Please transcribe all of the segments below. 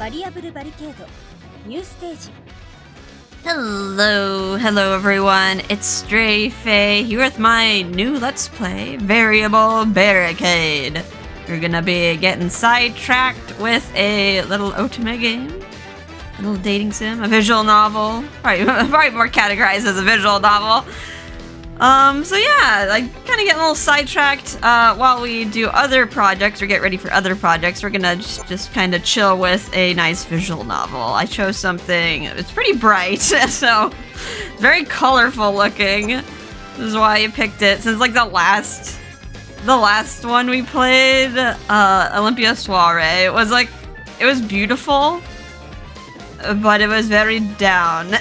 Variable Barricade New Stage. Hello everyone, it's Stray Faye here with my new Let's Play, Variable Barricade. We're gonna be getting sidetracked with a little otome game, a little dating sim, a visual novel, probably more categorized as a visual novel. So yeah, like kind of getting a little sidetracked while we do other projects or get ready for other projects. We're gonna just kind of chill with a nice visual novel. I chose something, it's pretty bright, so it's very colorful looking. This is why I picked it, since like the last one we played, Olympia Soiree, it was beautiful, but it was very down.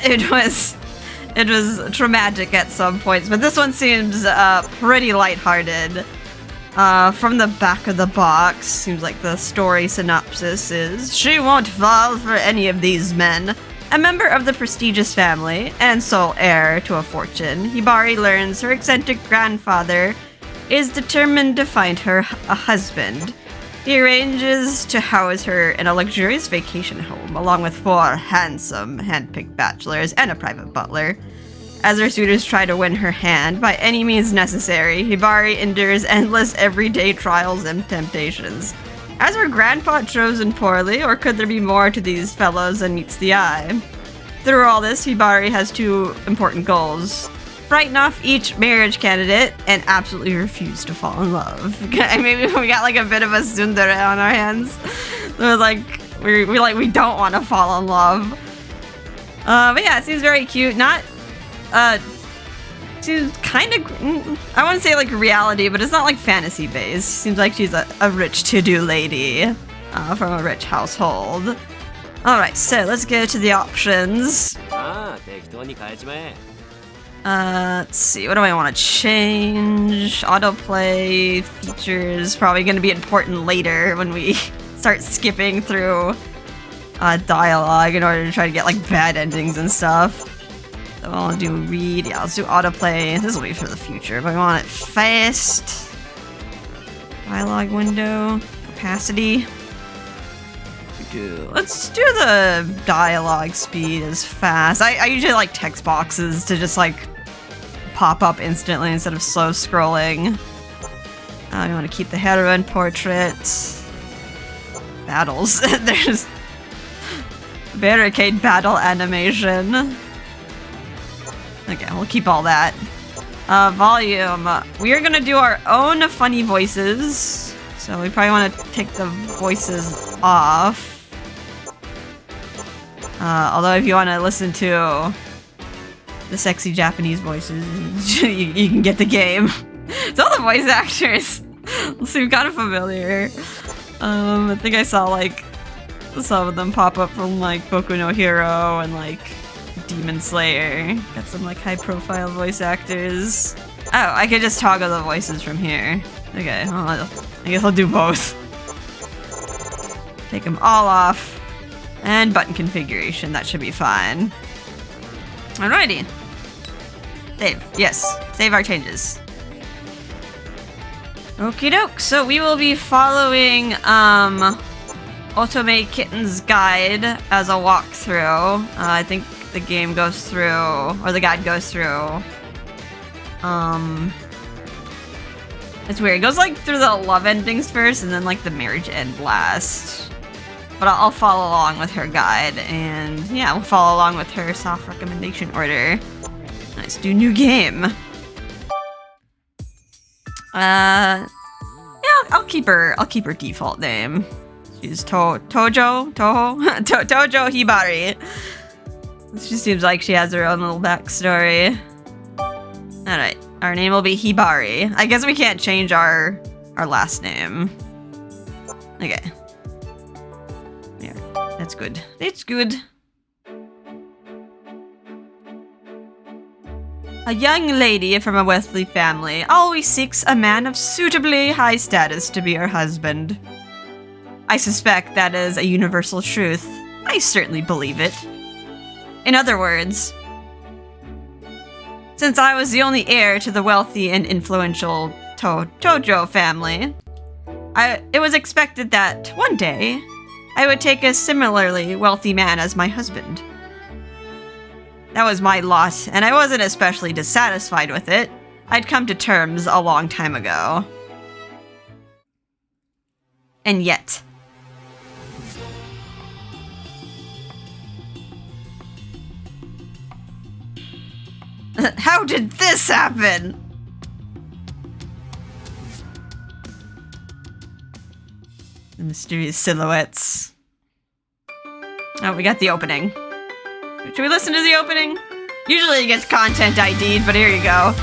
It was traumatic at some points, but this one seems pretty lighthearted. From the back of the box, seems like the story synopsis is, she won't fall for any of these men. A member of the prestigious family, and sole heir to a fortune, Hibari learns her eccentric grandfather is determined to find her a husband. He arranges to house her in a luxurious vacation home, along with 4 handsome, hand-picked bachelors and a private butler. As her suitors try to win her hand by any means necessary, Hibari endures endless everyday trials and temptations. Has her grandpa chosen poorly, or could there be more to these fellows than meets the eye? Through all this, Hibari has 2 important goals. Frighten off each marriage candidate and absolutely refuse to fall in love. Maybe we got like a bit of a tsundere on our hands. It was like we don't want to fall in love. But yeah, it seems very cute. Seems kind of, I wouldn't say like reality, but it's not like fantasy based. Seems like she's a rich to-do lady from a rich household. Alright, so let's go to the options. Let's see, what do I want to change? Autoplay, features, probably going to be important later when we start skipping through dialogue in order to try to get like bad endings and stuff. So I want to do read, yeah, let's do autoplay. This will be for the future, but I want it fast. Dialogue window, opacity. Let's do the dialogue speed as fast. I usually like text boxes to just like pop up instantly instead of slow scrolling. You want to keep the heroine portrait. Battles. There's barricade battle animation. Okay, we'll keep all that. Volume. We are gonna do our own funny voices, so we probably want to take the voices off. Although if you want to listen to the sexy Japanese voices, you can get the game. So all the voice actors seem kind of familiar. I think I saw like some of them pop up from like Boku no Hero and like Demon Slayer. Got some like high profile voice actors. Oh, I could just toggle the voices from here. Okay, well, I guess I'll do both. Take them all off. And button configuration, that should be fine. Alrighty. Save, yes. Save our changes. Okie doke, so we will be following Otome Kitten's guide as a walkthrough. I think the game goes through, or the guide goes through. It's weird, it goes like through the love endings first and then like the marriage end last. But I'll follow along with her guide, and yeah, we'll follow along with her soft recommendation order. Let's do new game. Yeah, I'll keep her default name. She's Tojo Hibari. She seems like she has her own little backstory. Alright, our name will be Hibari. I guess we can't change our last name. Okay. Yeah, that's good. It's good. A young lady from a wealthy family always seeks a man of suitably high status to be her husband. I suspect that is a universal truth. I certainly believe it. In other words, since I was the only heir to the wealthy and influential Tojo family, it was expected that one day I would take a similarly wealthy man as my husband. That was my lot, and I wasn't especially dissatisfied with it. I'd come to terms a long time ago. And yet... How did this happen? The mysterious silhouettes. Oh, we got the opening. Should we listen to the opening? Usually it gets content ID'd, but here you go.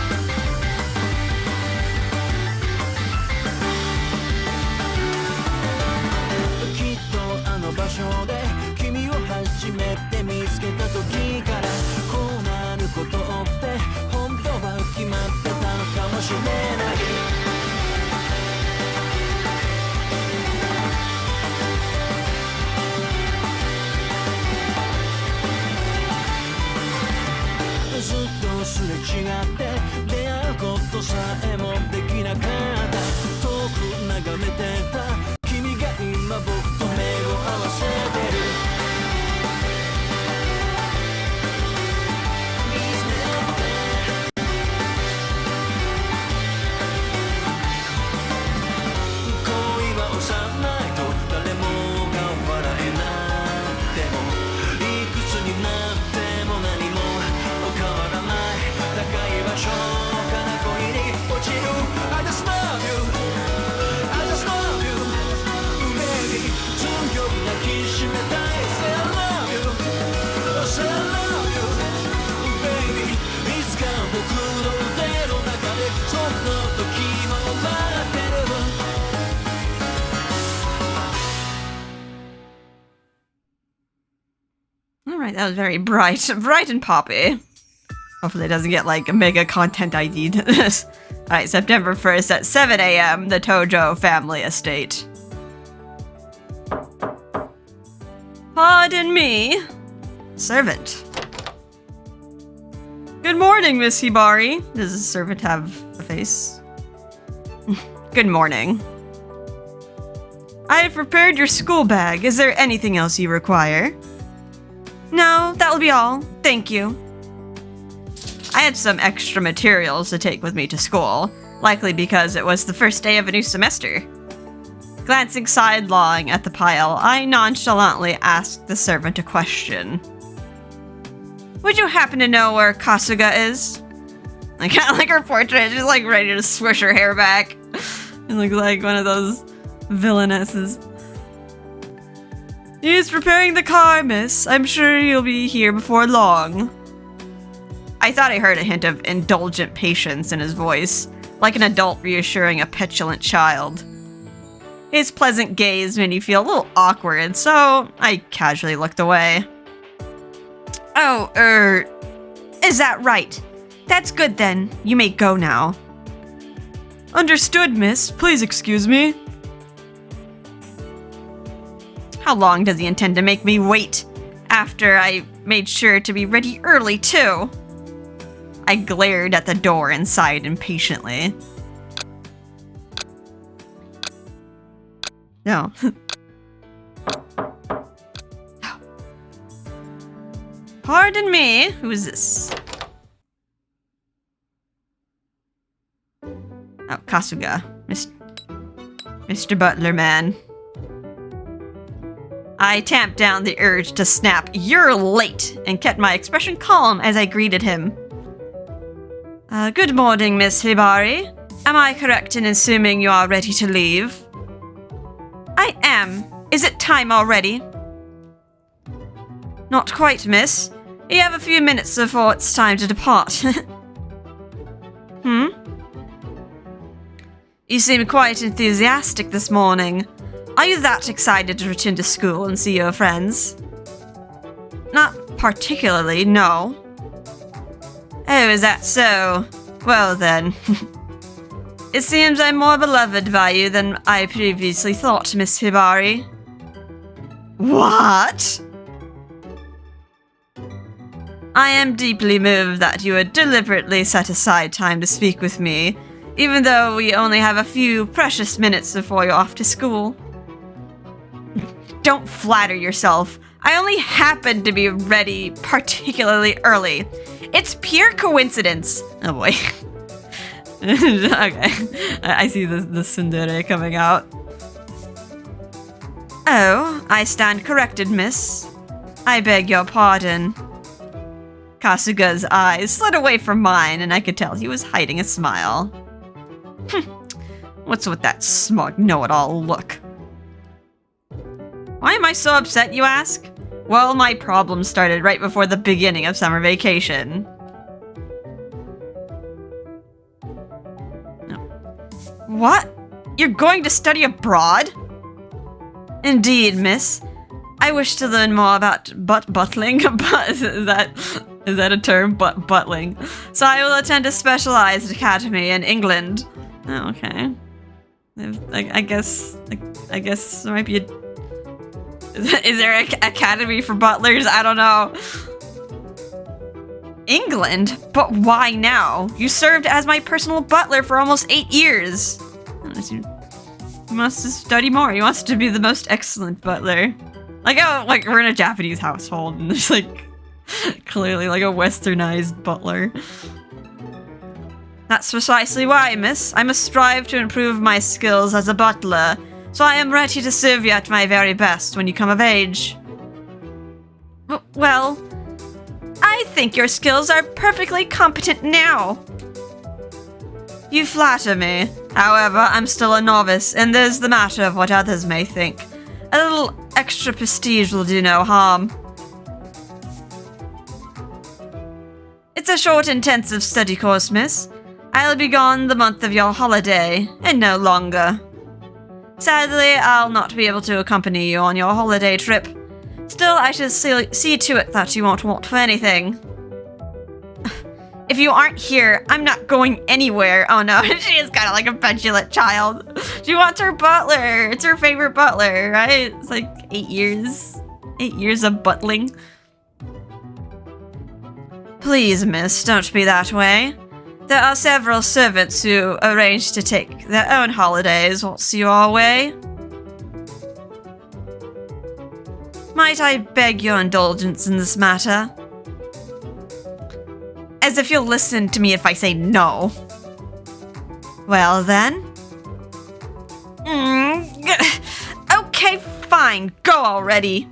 Alright, that was very bright and poppy. Hopefully it doesn't get like a mega content ID'd. Alright, September 1st at 7 a.m. the Tojo family estate. Pardon me. Servant. Good morning, Miss Hibari. Does the servant have a face? Good morning. I have prepared your school bag. Is there anything else you require? No, that will be all. Thank you. I had some extra materials to take with me to school, likely because it was the first day of a new semester. Glancing sidelong at the pile, I nonchalantly asked the servant a question. Would you happen to know where Kasuga is? I kind of like her portrait. She's like ready to swish her hair back. It looks like one of those villainesses. He's preparing the car, miss. I'm sure he'll be here before long. I thought I heard a hint of indulgent patience in his voice, like an adult reassuring a petulant child. His pleasant gaze made me feel a little awkward, so I casually looked away. Oh, is that right? That's good then. You may go now. Understood, miss. Please excuse me. How long does he intend to make me wait? After I made sure to be ready early, too. I glared at the door and sighed impatiently. No. Pardon me. Who is this? Oh, Kasuga. Mr. Butler Man. I tamped down the urge to snap, "You're late," and kept my expression calm as I greeted him. Good morning, Miss Hibari. Am I correct in assuming you are ready to leave? I am. Is it time already? Not quite, miss. You have a few minutes before it's time to depart. You seem quite enthusiastic this morning. Are you that excited to return to school and see your friends? Not particularly, no. Oh, is that so? Well then. It seems I'm more beloved by you than I previously thought, Miss Hibari. What? I am deeply moved that you would deliberately set aside time to speak with me, even though we only have a few precious minutes before you're off to school. don't flatter yourself. I only happened to be ready particularly early. It's pure coincidence. Oh boy. Okay. I see the tsundere coming out. Oh, I stand corrected, miss. I beg your pardon. Kasuga's eyes slid away from mine, and I could tell he was hiding a smile. What's with that smug know-it-all look? Why am I so upset, you ask? Well, my problem started right before the beginning of summer vacation. No. What? You're going to study abroad? Indeed, miss. I wish to learn more about buttling. Is that a term? Buttling. So I will attend a specialized academy in England. Oh, okay. I guess there might be a... Is there an academy for butlers? I don't know. England? But why now? You served as my personal butler for almost 8 years. You must study more. He wants to be the most excellent butler. Like, oh, like we're in a Japanese household and there's like clearly like a westernized butler. That's precisely why, miss. I must strive to improve my skills as a butler, so I am ready to serve you at my very best when you come of age. Well, I think your skills are perfectly competent now. You flatter me. However, I'm still a novice, and there's the matter of what others may think. A little extra prestige will do no harm. It's a short, intensive study course, miss. I'll be gone the month of your holiday, and no longer. Sadly, I'll not be able to accompany you on your holiday trip. Still, I shall see to it that you won't want for anything. If you aren't here, I'm not going anywhere. Oh no, she is kind of like a petulant child. She wants her butler. It's her favorite butler, right? It's like 8 years. 8 years of butling. Please, miss, don't be that way. There are several servants who arrange to take their own holidays whilst you are away. Might I beg your indulgence in this matter? As if you'll listen to me if I say no. Well then. Okay, fine. Go already.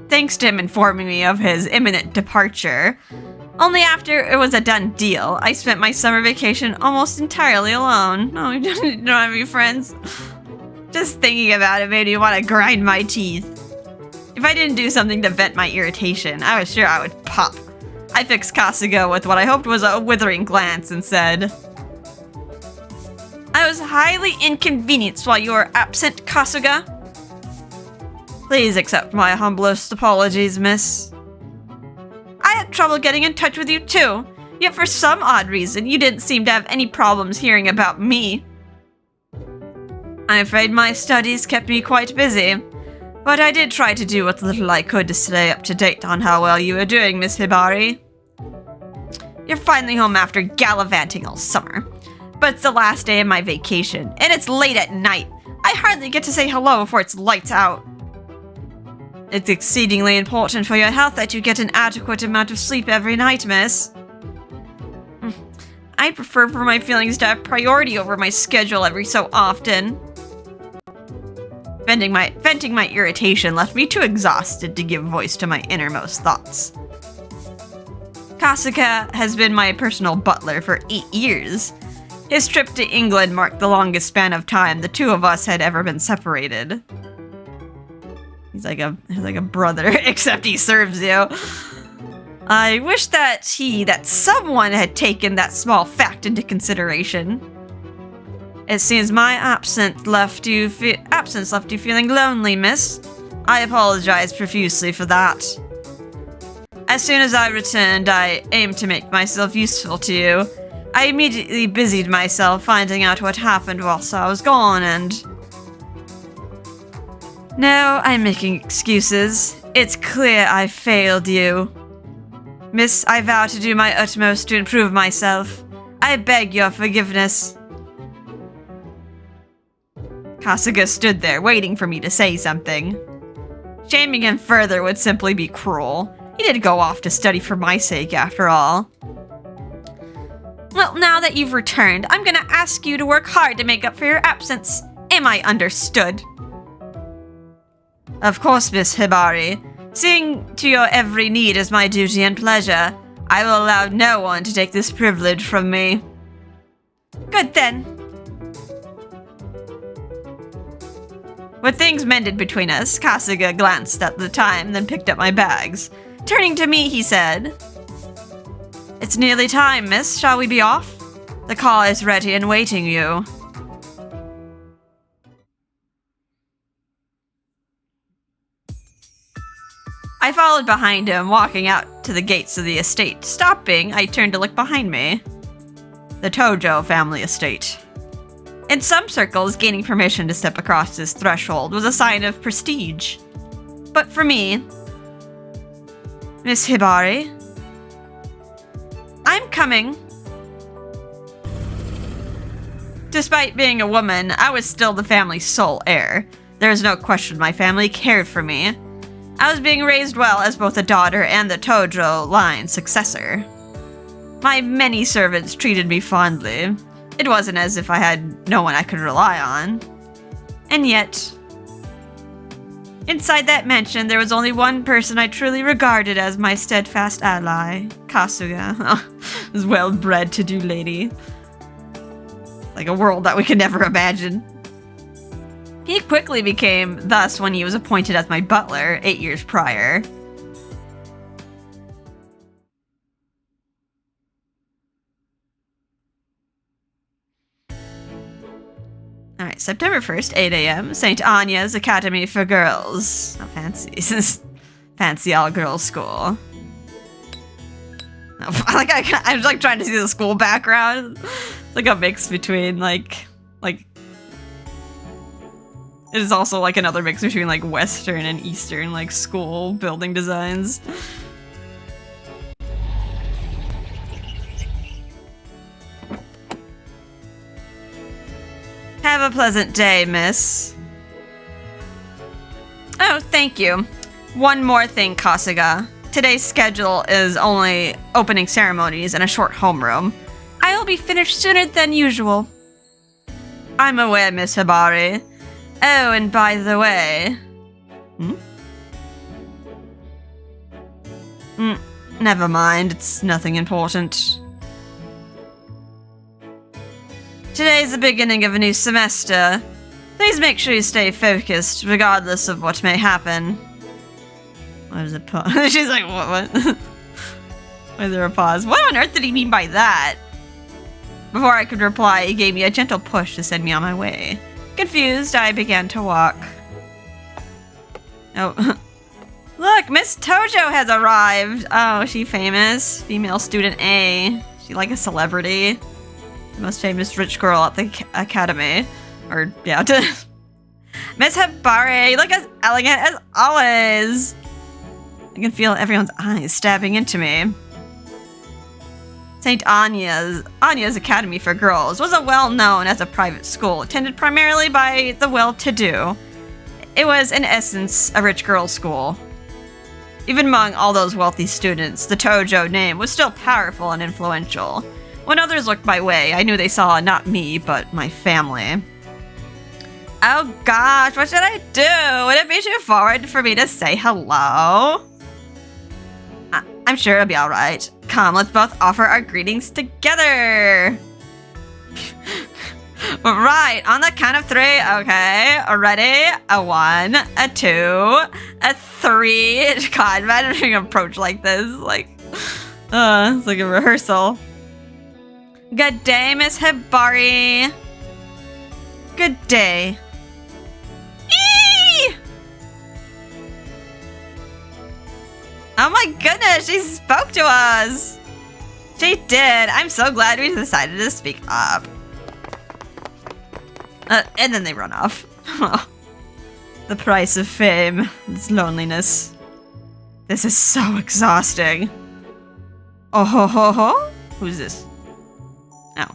Thanks to him informing me of his imminent departure. Only after it was a done deal, I spent my summer vacation almost entirely alone. No, you don't have any friends. Just thinking about it made me want to grind my teeth. If I didn't do something to vent my irritation, I was sure I would pop. I fixed Kasuga with what I hoped was a withering glance and said, I was highly inconvenienced while you were absent, Kasuga. Please accept my humblest apologies, miss. I had trouble getting in touch with you too, yet for some odd reason you didn't seem to have any problems hearing about me. I'm afraid my studies kept me quite busy, but I did try to do what little I could to stay up to date on how well you were doing, Miss Hibari. You're finally home after gallivanting all summer, but it's the last day of my vacation, and it's late at night. I hardly get to say hello before it's lights out. It's exceedingly important for your health that you get an adequate amount of sleep every night, miss. I'd prefer for my feelings to have priority over my schedule every so often. Venting my irritation left me too exhausted to give voice to my innermost thoughts. Kasuga has been my personal butler for 8 years. His trip to England marked the longest span of time the two of us had ever been separated. He's like a brother, except he serves you. I wish that someone had taken that small fact into consideration. It seems my absence left you feeling lonely, miss. I apologize profusely for that. As soon as I returned, I aimed to make myself useful to you. I immediately busied myself finding out what happened whilst I was gone, and... No, I'm making excuses. It's clear I failed you. Miss, I vow to do my utmost to improve myself. I beg your forgiveness. Kasuga stood there, waiting for me to say something. Shaming him further would simply be cruel. He did go off to study for my sake, after all. Well, now that you've returned, I'm gonna ask you to work hard to make up for your absence. Am I understood? Of course, Miss Hibari. Seeing to your every need is my duty and pleasure. I will allow no one to take this privilege from me. Good then. With things mended between us, Kasuga glanced at the time, then picked up my bags. Turning to me, he said, "It's nearly time, miss. Shall we be off? The car is ready and waiting you." I followed behind him, walking out to the gates of the estate. Stopping, I turned to look behind me. The Tojo family estate. In some circles, gaining permission to step across this threshold was a sign of prestige. But for me, Miss Hibari, I'm coming. Despite being a woman, I was still the family's sole heir. There is no question my family cared for me. I was being raised well as both a daughter and the Tojo line successor. My many servants treated me fondly. It wasn't as if I had no one I could rely on. And yet, inside that mansion, there was only one person I truly regarded as my steadfast ally, Kasuga. This well-bred to-do lady. Like a world that we could never imagine. He quickly became thus when he was appointed as my butler 8 years prior. Alright, September 1st, 8 a.m., St. Anya's Academy for Girls. Oh, fancy. Fancy all-girls school. Oh, I'm like trying to see the school background. It's like a mix between like it is also like another mix between like Western and Eastern like school building designs. Have a pleasant day, miss. Oh, thank you. One more thing, Kasuga. Today's schedule is only opening ceremonies and a short homeroom. I will be finished sooner than usual. I'm aware, Miss Hibari. Oh, and by the way... Never mind, it's nothing important. Today's the beginning of a new semester. Please make sure you stay focused, regardless of what may happen. What is it? She's like, what? Why is there a pause? What on earth did he mean by that? Before I could reply, he gave me a gentle push to send me on my way. Confused, I began to walk. Oh. Look, Miss Tojo has arrived! Oh, is she famous? Female student A. She like a celebrity? The most famous rich girl at the academy. Or, yeah. Miss Hibari, look as elegant as always! I can feel everyone's eyes stabbing into me. St. Anya's Academy for Girls was well-known as a private school, attended primarily by the well-to-do. It was, in essence, a rich girls' school. Even among all those wealthy students, the Tojo name was still powerful and influential. When others looked my way, I knew they saw not me, but my family. Oh gosh, what should I do? Would it be too forward for me to say hello? I'm sure it'll be alright. Come, let's both offer our greetings together. Right, on the count of 3, okay. Ready? A 1, a 2, a 3. God, imagine an approach like this. Like, it's like a rehearsal. Good day, Miss Hibari. Good day. Eee! Oh my goodness, she spoke to us! She did. I'm so glad we decided to speak up. And then they run off. The price of fame. It's loneliness. This is so exhausting. Oh ho ho ho? Who's this? Oh.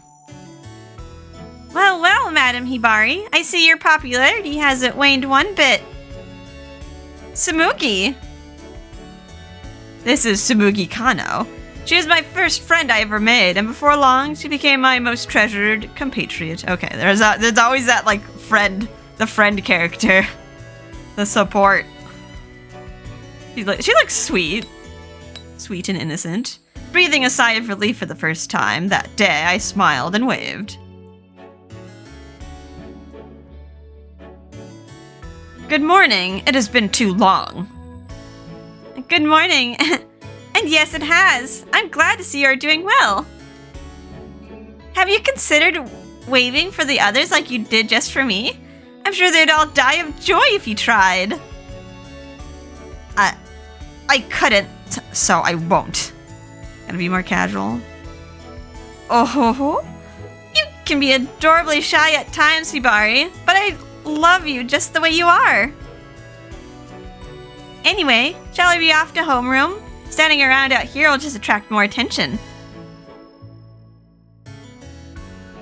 Well, well, Madam Hibari, I see your popularity hasn't waned one bit. Tsumugi. This is Tsumugi Kano. She is my first friend I ever made, and before long, she became my most treasured compatriot. Okay, there's always that, like, the friend character. The support. She looks sweet. Sweet and innocent. Breathing a sigh of relief for the first time, that day I smiled and waved. Good morning. It has been too long. Good morning. And yes, it has. I'm glad to see you're doing well. Have you considered waving for the others like you did just for me? I'm sure they'd all die of joy if you tried. I couldn't, so I won't. Gotta be more casual. Oh ho ho. You can be adorably shy at times, Hibari, but I love you just the way you are. Anyway, shall I be off to homeroom? Standing around out here will just attract more attention.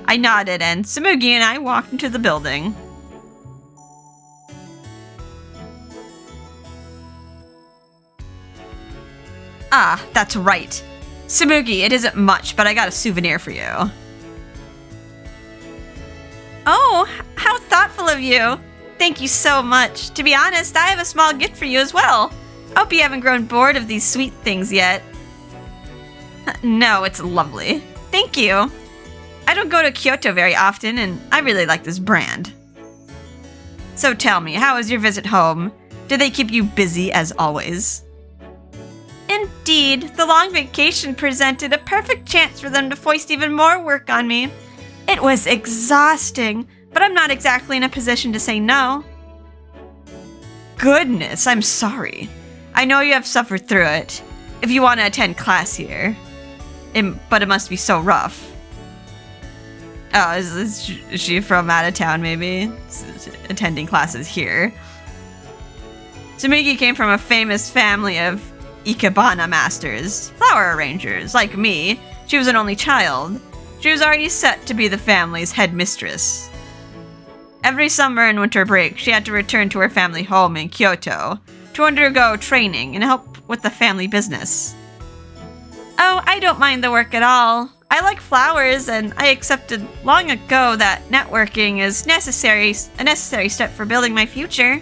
I nodded, and Tsumugi and I walked into the building. Ah, that's right. Tsumugi, it isn't much, but I got a souvenir for you. Oh, how thoughtful of you. Thank you so much. To be honest, I have a small gift for you as well. Hope you haven't grown bored of these sweet things yet. No, it's lovely. Thank you. I don't go to Kyoto very often, and I really like this brand. So tell me, how was your visit home? Did they keep you busy as always? Indeed, the long vacation presented a perfect chance for them to foist even more work on me. It was exhausting, but I'm not exactly in a position to say no. Goodness, I'm sorry. I know you have suffered through it. If you want to attend class here. But it must be so rough. Oh, is she from out of town, maybe? Attending classes here. Tsumugi came from a famous family of ikebana masters, flower arrangers. Like me, she was an only child. She was already set to be the family's headmistress. Every summer and winter break, she had to return to her family home in Kyoto to undergo training and help with the family business. Oh, I don't mind the work at all. I like flowers, and I accepted long ago that networking is a necessary step for building my future.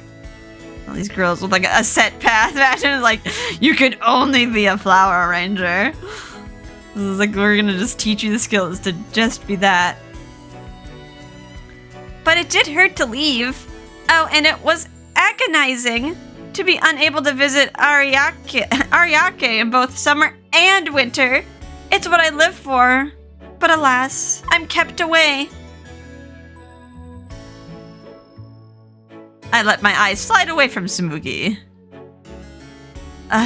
All these girls with like a set path. Imagine like, you could only be a flower arranger. It's like, we're gonna just teach you the skills to just be that. But it did hurt to leave. Oh, and it was agonizing to be unable to visit Ariake in both summer and winter. It's what I live for. But alas, I'm kept away. I let my eyes slide away from Tsumugi.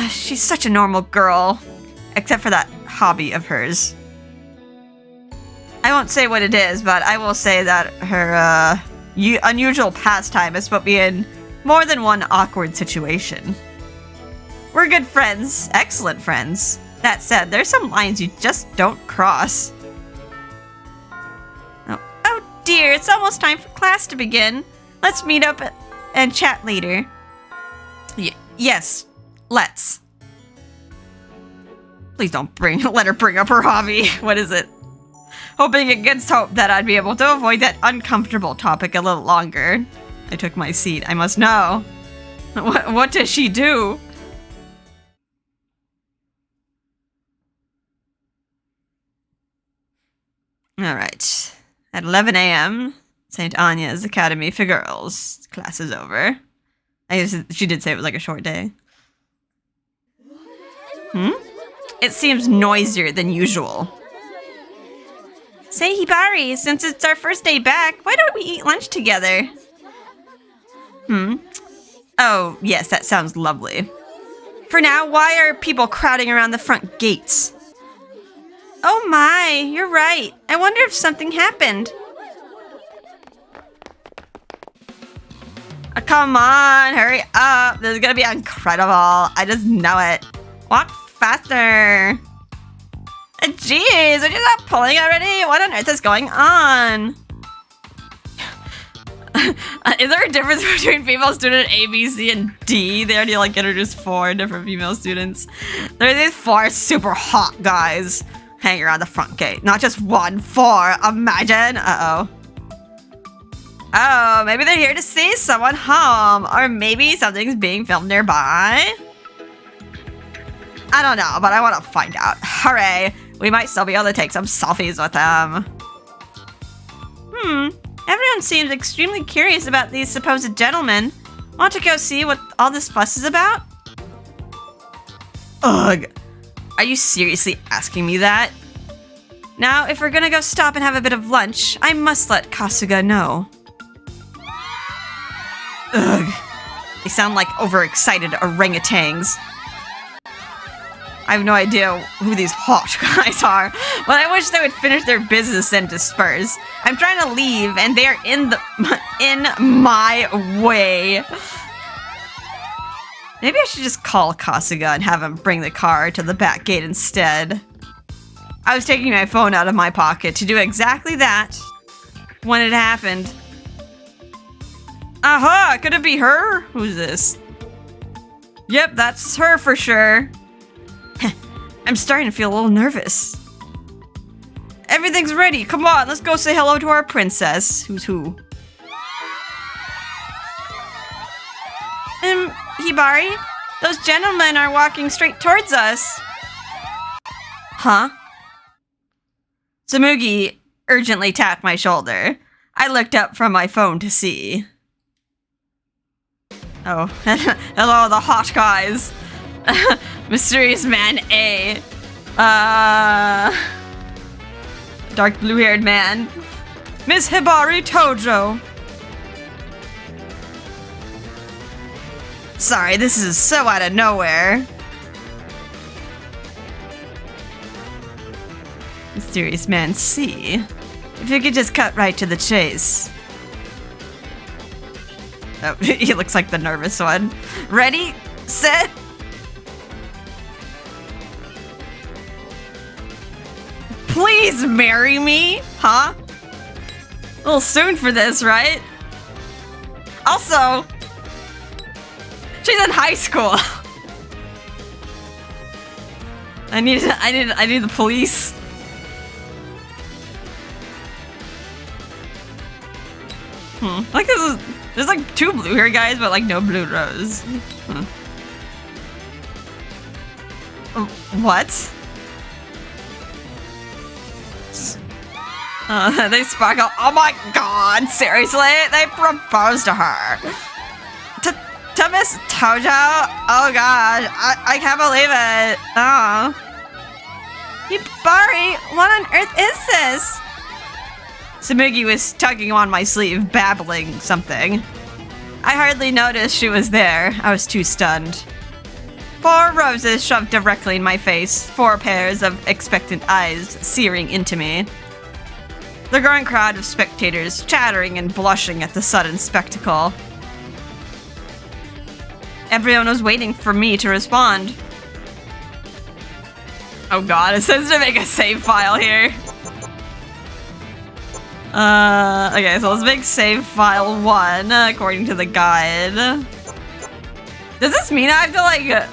She's such a normal girl. Except for that hobby of hers. I won't say what it is, but I will say that her unusual pastime has put me in more than one awkward situation. We're good friends. Excellent friends. That said, there's some lines you just don't cross. Oh dear, it's almost time for class to begin. Let's meet up and chat later. Yes, let's. Please don't let her bring up her hobby. What is it? Hoping against hope that I'd be able to avoid that uncomfortable topic a little longer. I took my seat. I must know. What does she do? Alright. At 11 a.m., St. Anya's Academy for Girls. Class is over. She did say it was like a short day. It seems noisier than usual. Say, Hibari, since it's our first day back, why don't we eat lunch together? Oh, yes, that sounds lovely. For now, why are people crowding around the front gates? Oh my, you're right. I wonder if something happened. Oh, come on, hurry up. This is gonna be incredible. I just know it. Walk faster. Jeez, are you not pulling already? What on earth is going on? Is there a difference between female student A, B, C, and D? They already like introduced 4 different female students. There are these 4 super hot guys hanging around the front gate. Not just 1, 4. Imagine. Uh-oh. Oh, maybe they're here to see someone home. Or maybe something's being filmed nearby. I don't know, but I want to find out. Hooray. We might still be able to take some selfies with them. Everyone seems extremely curious about these supposed gentlemen. Want to go see what all this fuss is about? Ugh. Are you seriously asking me that? Now, if we're gonna go stop and have a bit of lunch, I must let Kasuga know. Ugh. They sound like overexcited orangutans. I have no idea who these hot guys are, but I wish they would finish their business and disperse. I'm trying to leave, and they're in my way. Maybe I should just call Kasuga and have him bring the car to the back gate instead. I was taking my phone out of my pocket to do exactly that when it happened. Aha! Could it be her? Who's this? Yep, that's her for sure. I'm starting to feel a little nervous. Everything's ready. Come on, let's go say hello to our princess. Who's who? Hibari? Those gentlemen are walking straight towards us. Huh? Tsumugi urgently tapped my shoulder. I looked up from my phone to see. Oh, hello, the hot guys. Mysterious man A. Dark blue-haired man. Miss Hibari Tojo. Sorry, this is so out of nowhere. Mysterious man C. If you could just cut right to the chase. Oh, he looks like the nervous one. Ready? Set? Please marry me? Huh? A little soon for this, right? Also, she's in high school. I need the police. Like there's like 2 blue hair guys, but like no blue rose. What? They sparkle. Oh my god, seriously? They proposed to her. To Miss Tojo? Oh god, I can't believe it. Oh. Hibari, what on earth is this? Tsumugi was tugging on my sleeve, babbling something. I hardly noticed she was there. I was too stunned. 4 roses shoved directly in my face, 4 pairs of expectant eyes searing into me. The growing crowd of spectators chattering and blushing at the sudden spectacle. Everyone was waiting for me to respond. Oh god, it says to make a save file here. Okay, so let's make save file 1 according to the guide. Does this mean I have to like,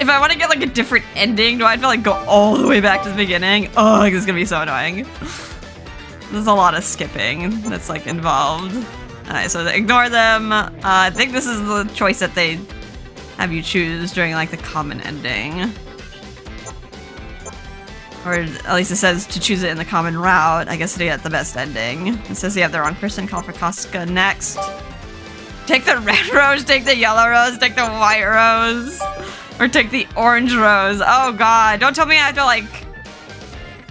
if I want to get like a different ending, do I have to like go all the way back to the beginning? Oh, this is gonna be so annoying. There's a lot of skipping that's like involved. Alright, so ignore them. I think this is the choice that they have you choose during like the common ending. Or at least it says to choose it in the common route, I guess, to get the best ending. It says you have the wrong person, call for Kasuga next. Take the red rose, take the yellow rose, take the white rose. Or take the orange rose. Oh god, don't tell me I have to like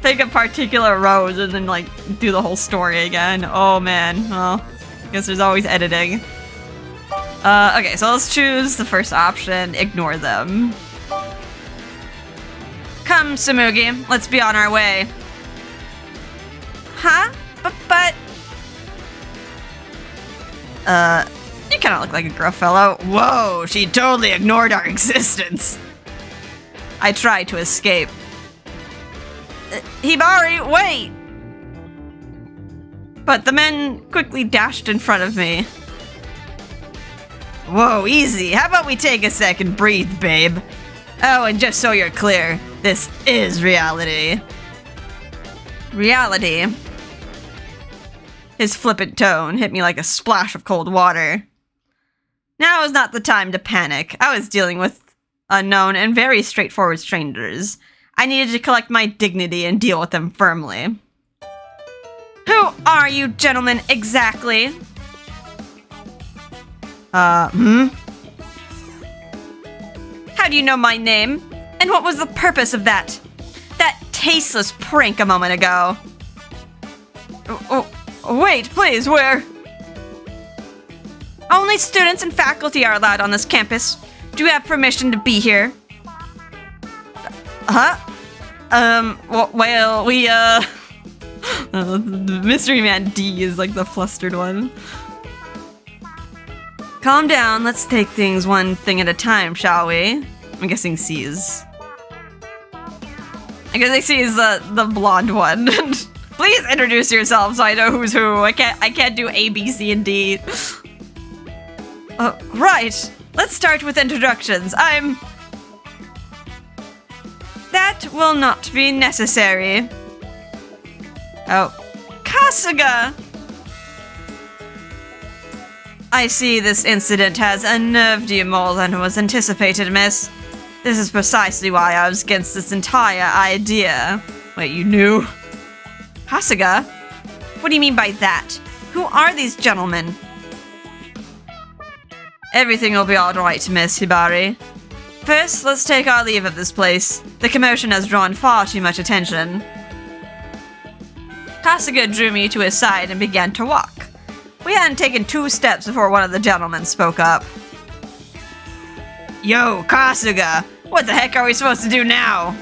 take a particular rose and then like do the whole story again. Oh man, well, I guess there's always editing. Okay, so let's choose the first option, ignore them. Come, Tsumugi, let's be on our way. Huh? But... You kinda look like a gruff fellow. Whoa, she totally ignored our existence. I tried to escape. Hibari, wait! but the men quickly dashed in front of me. Whoa, easy. How about we take a second, breathe, babe? Oh, and just so you're clear, this is reality. Reality. His flippant tone hit me like a splash of cold water. Now is not the time to panic. I was dealing with unknown and very straightforward strangers. I needed to collect my dignity and deal with them firmly. Who are you gentlemen exactly? How do you know my name? And what was the purpose of that? That tasteless prank a moment ago? Oh, wait, please, where? Only students and faculty are allowed on this campus. Do you have permission to be here? Well, we, Mystery Man D is like the flustered one. Calm down, let's take things one thing at a time, shall we? I'm guessing C is... I guess I see is the blonde one. Please introduce yourself so I know who's who. I can't do A, B, C, and D. Right. Let's start with introductions. That will not be necessary. Oh. Kasuga! I see this incident has unnerved you more than was anticipated, miss. This is precisely why I was against this entire idea. Wait, you knew? Kasuga? What do you mean by that? Who are these gentlemen? Everything will be alright, Miss Hibari. First, let's take our leave of this place. The commotion has drawn far too much attention. Kasuga drew me to his side and began to walk. We hadn't taken 2 steps before one of the gentlemen spoke up. Yo, Kasuga! What the heck are we supposed to do now?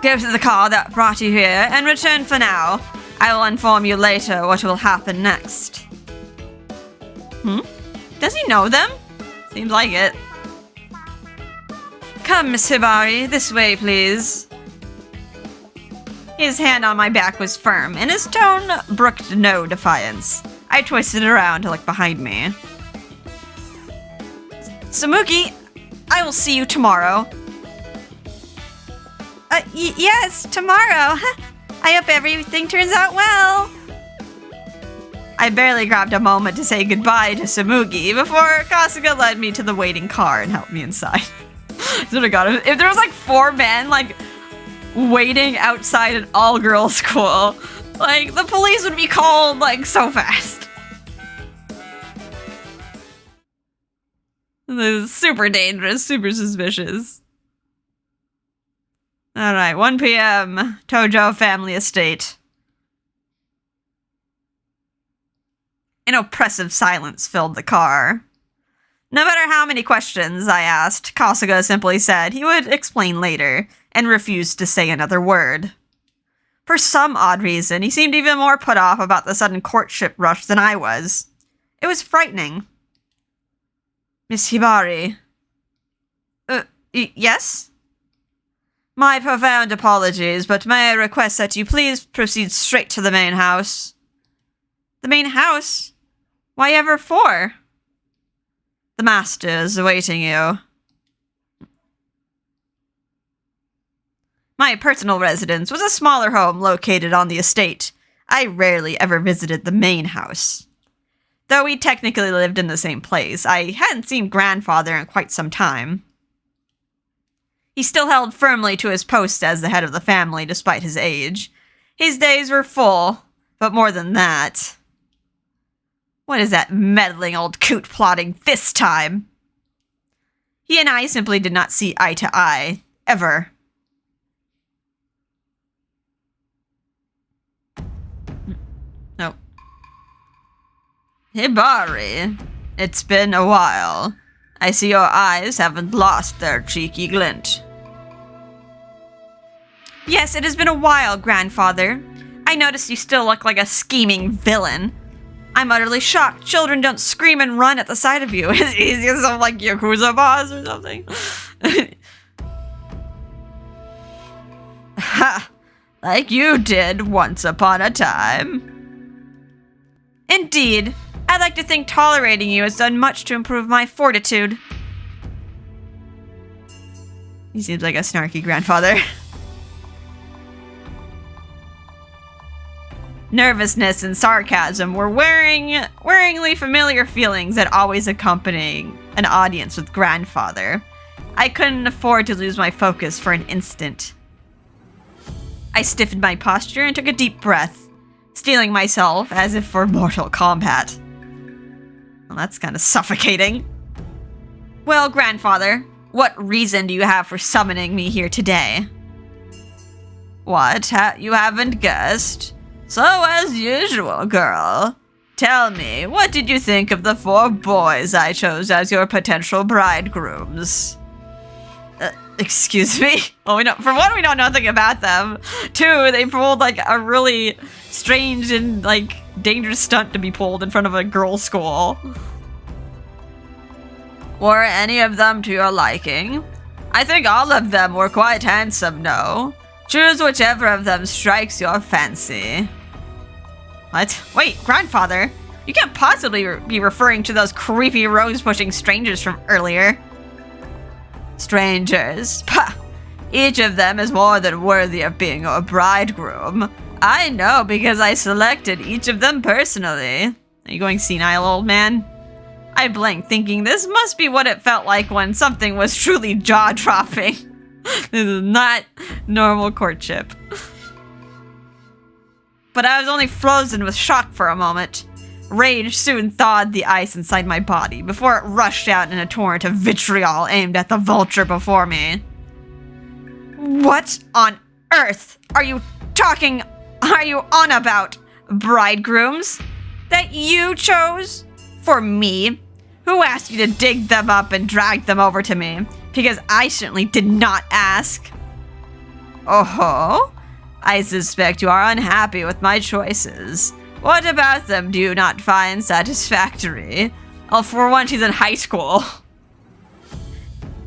Go to the car that brought you here and return for now. I will inform you later what will happen next. Does he know them? Seems like it. Come, Miss Hibari, this way, please. His hand on my back was firm, and his tone brooked no defiance. I twisted around to look behind me. Samuki, I will see you tomorrow. Yes, tomorrow. I hope everything turns out well. I barely grabbed a moment to say goodbye to Samugi before Kasuga led me to the waiting car and helped me inside. Sort of got it. If there was like 4 men like waiting outside an all-girls school, like the police would be called like so fast. This is super dangerous, super suspicious. Alright, 1 p.m. Tojo family estate. An oppressive silence filled the car. No matter how many questions I asked, Kasuga simply said he would explain later, and refused to say another word. For some odd reason, he seemed even more put off about the sudden courtship rush than I was. It was frightening. Miss Hibari. Yes? My profound apologies, but may I request that you please proceed straight to the main house? The main house? Why ever for? The master is awaiting you. My personal residence was a smaller home located on the estate. I rarely ever visited the main house. Though we technically lived in the same place, I hadn't seen grandfather in quite some time. He still held firmly to his post as the head of the family despite his age. His days were full, but more than that. What is that meddling old coot plotting this time? He and I simply did not see eye to eye, ever. No. Hibari, it's been a while. I see your eyes haven't lost their cheeky glint. Yes, it has been a while, grandfather. I notice you still look like a scheming villain. I'm utterly shocked. Children don't scream and run at the sight of you. Is he some like Yakuza boss or something? Ha! like you did once upon a time. Indeed, I'd like to think tolerating you has done much to improve my fortitude. He seems like a snarky grandfather. Nervousness and sarcasm were wearingly familiar feelings that always accompany an audience with grandfather. I couldn't afford to lose my focus for an instant. I stiffened my posture and took a deep breath, steeling myself as if for mortal combat. Well, that's kind of suffocating. Well, grandfather, what reason do you have for summoning me here today? What? You haven't guessed? So, as usual, girl, tell me, what did you think of the 4 boys I chose as your potential bridegrooms? Excuse me? Well, for one, we know nothing about them. 2, they pulled, like, a really strange and, like, dangerous stunt to be pulled in front of a girls' school. Were any of them to your liking? I think all of them were quite handsome, no? Choose whichever of them strikes your fancy. What? Wait, grandfather? You can't possibly be referring to those creepy rose-pushing strangers from earlier. Strangers? Pah! Each of them is more than worthy of being your bridegroom. I know because I selected each of them personally. Are you going senile, old man? I blinked, thinking this must be what it felt like when something was truly jaw-dropping. This is not normal courtship. But I was only frozen with shock for a moment. Rage soon thawed the ice inside my body before it rushed out in a torrent of vitriol aimed at the vulture before me. What on earth are you on about, bridegrooms? That you chose? For me? Who asked you to dig them up and drag them over to me? Because I certainly did not ask. Oh-ho? I suspect you are unhappy with my choices. What about them do you not find satisfactory? Oh, for one, she's in high school.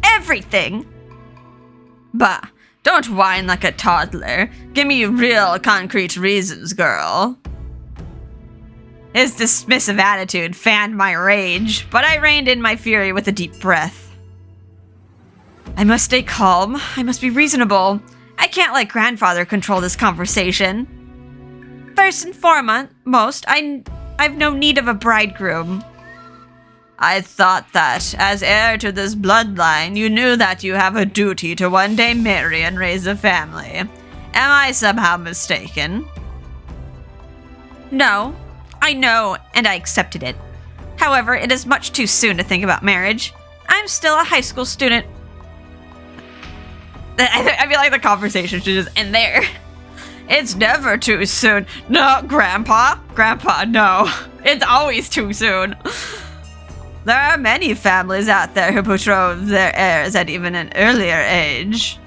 Everything! Bah, don't whine like a toddler. Give me real, concrete reasons, girl. His dismissive attitude fanned my rage, but I reined in my fury with a deep breath. I must stay calm. I must be reasonable. I can't let grandfather control this conversation. First and foremost, I've no need of a bridegroom. I thought that, as heir to this bloodline, you knew that you have a duty to one day marry and raise a family. Am I somehow mistaken? No. I know, and I accepted it. However, it is much too soon to think about marriage. I'm still a high school student. I feel like the conversation should just end there. It's never too soon. No, Grandpa, no. It's always too soon. There are many families out there who betroth their heirs at even an earlier age.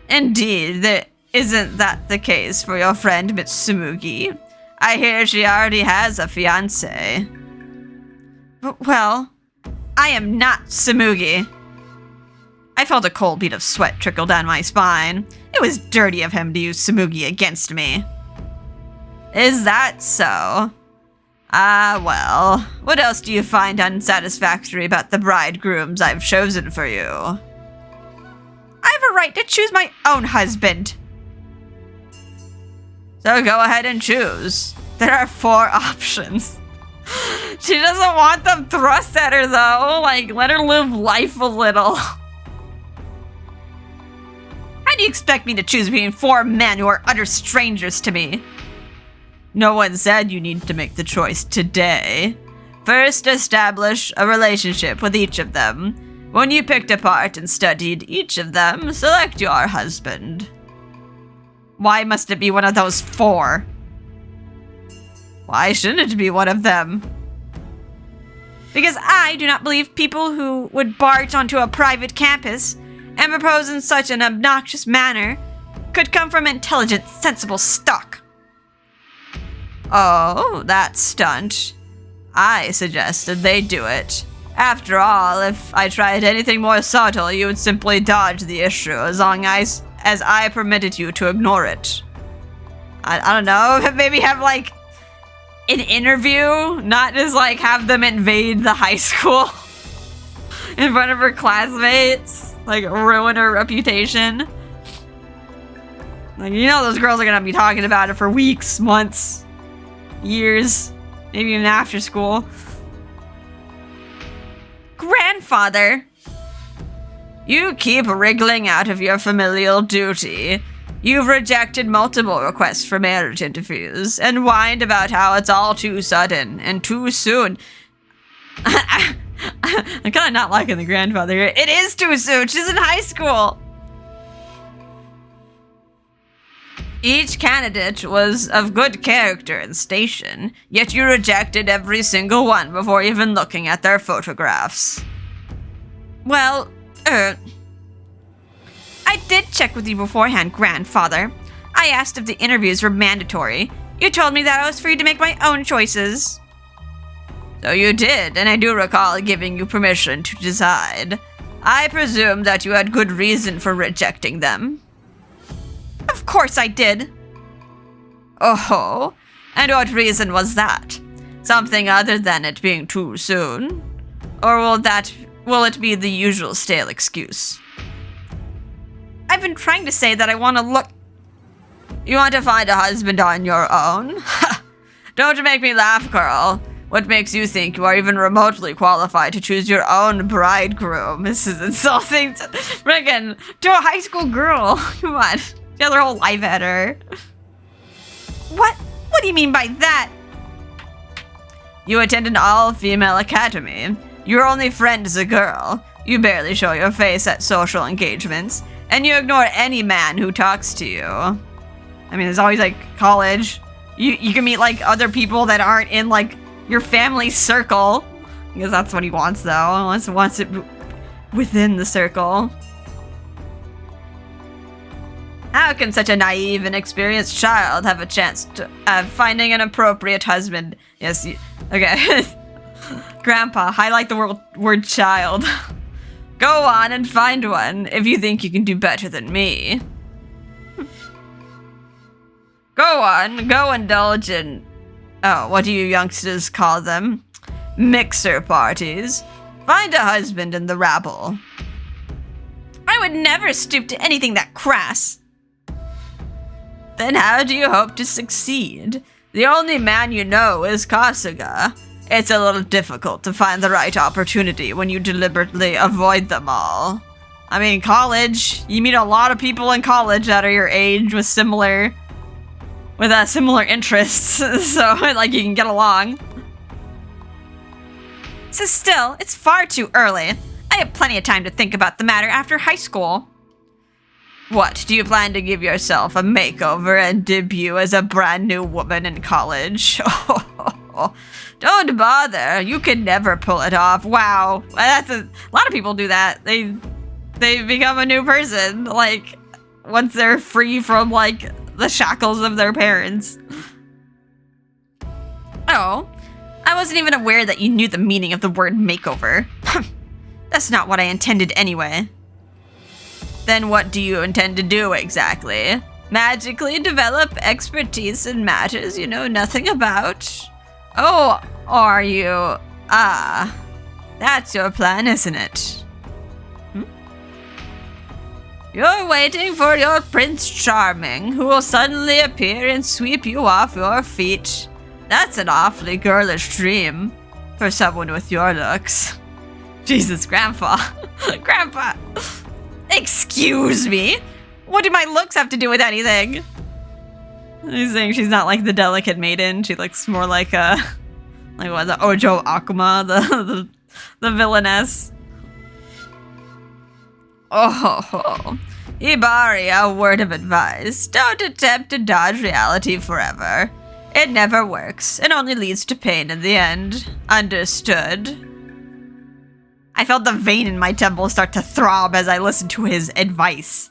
Indeed, isn't that the case for your friend Mitsumugi? I hear she already has a fiancé. Well, I am not Tsumugi. I felt a cold bead of sweat trickle down my spine. It was dirty of him to use Tsumugi against me. Is that so? Ah, well. What else do you find unsatisfactory about the bridegrooms I've chosen for you? I have a right to choose my own husband. So go ahead and choose. There are 4 options. She doesn't want them thrust at her, though. Like, let her live life a little. How do you expect me to choose between 4 men who are utter strangers to me? No one said you need to make the choice today. First, establish a relationship with each of them. When you picked apart and studied each of them, select your husband. Why must it be one of those 4? Why shouldn't it be one of them? Because I do not believe people who would barge onto a private campus and propose in such an obnoxious manner could come from intelligent, sensible stock. Oh, that stunt. I suggested they do it. After all, if I tried anything more subtle, you would simply dodge the issue as long as as I permitted you to ignore it. I don't know, maybe have like an interview, not just like have them invade the high school in front of her classmates, like ruin her reputation. Like, you know those girls are gonna be talking about it for weeks, months, years, maybe even after school. Grandfather! You keep wriggling out of your familial duty. You've rejected multiple requests for marriage interviews and whined about how it's all too sudden and too soon. I'm kind of not liking the grandfather here. It is too soon. She's in high school. Each candidate was of good character and station, yet you rejected every single one before even looking at their photographs. Well, I did check with you beforehand, grandfather. I asked if the interviews were mandatory. You told me that I was free to make my own choices. So you did, and I do recall giving you permission to decide. I presume that you had good reason for rejecting them. Of course I did. Oh, and what reason was that? Something other than it being too soon? Or will it be the usual stale excuse? I've been trying to say that I want to look... You want to find a husband on your own? Don't make me laugh, girl. What makes you think you are even remotely qualified to choose your own bridegroom? This is insulting to a high school girl. Come on. She has her whole life at her. What? What do you mean by that? You attend an all-female academy. Your only friend is a girl. You barely show your face at social engagements. And you ignore any man who talks to you. I mean, there's always, like, college. You can meet, like, other people that aren't in, like, your family circle. Because that's what he wants, though. He wants it within the circle. How can such a naive and inexperienced child have a chance of finding an appropriate husband? Yes, okay. Grandpa, highlight the word child. Go on and find one if you think you can do better than me. Go on, go indulge in... Oh, what do you youngsters call them? Mixer parties. Find a husband in the rabble. I would never stoop to anything that crass. Then how do you hope to succeed? The only man you know is Kasuga. It's a little difficult to find the right opportunity when you deliberately avoid them all. I mean, college, you meet a lot of people in college that are your age with similar interests, so, like, you can get along. So still, it's far too early. I have plenty of time to think about the matter after high school. What, do you plan to give yourself a makeover and debut as a brand new woman in college? Don't bother, you can never pull it off. Wow, a lot of people do that. They become a new person, like, once they're free from, like, the shackles of their parents. Oh, I wasn't even aware that you knew the meaning of the word makeover. That's not what I intended anyway. Then what do you intend to do exactly? Magically develop expertise in matters you know nothing about? Oh, are you? Ah, that's your plan, isn't it? You're waiting for your Prince Charming, who will suddenly appear and sweep you off your feet. That's an awfully girlish dream for someone with your looks. Jesus, Grandpa. Grandpa! Excuse me? What do my looks have to do with anything? He's saying she's not like the delicate maiden. She looks more like the Ojo Akuma, the villainess. Oh, Hibari, a word of advice. Don't attempt to dodge reality forever. It never works. It only leads to pain in the end. Understood? I felt the vein in my temple start to throb as I listened to his advice.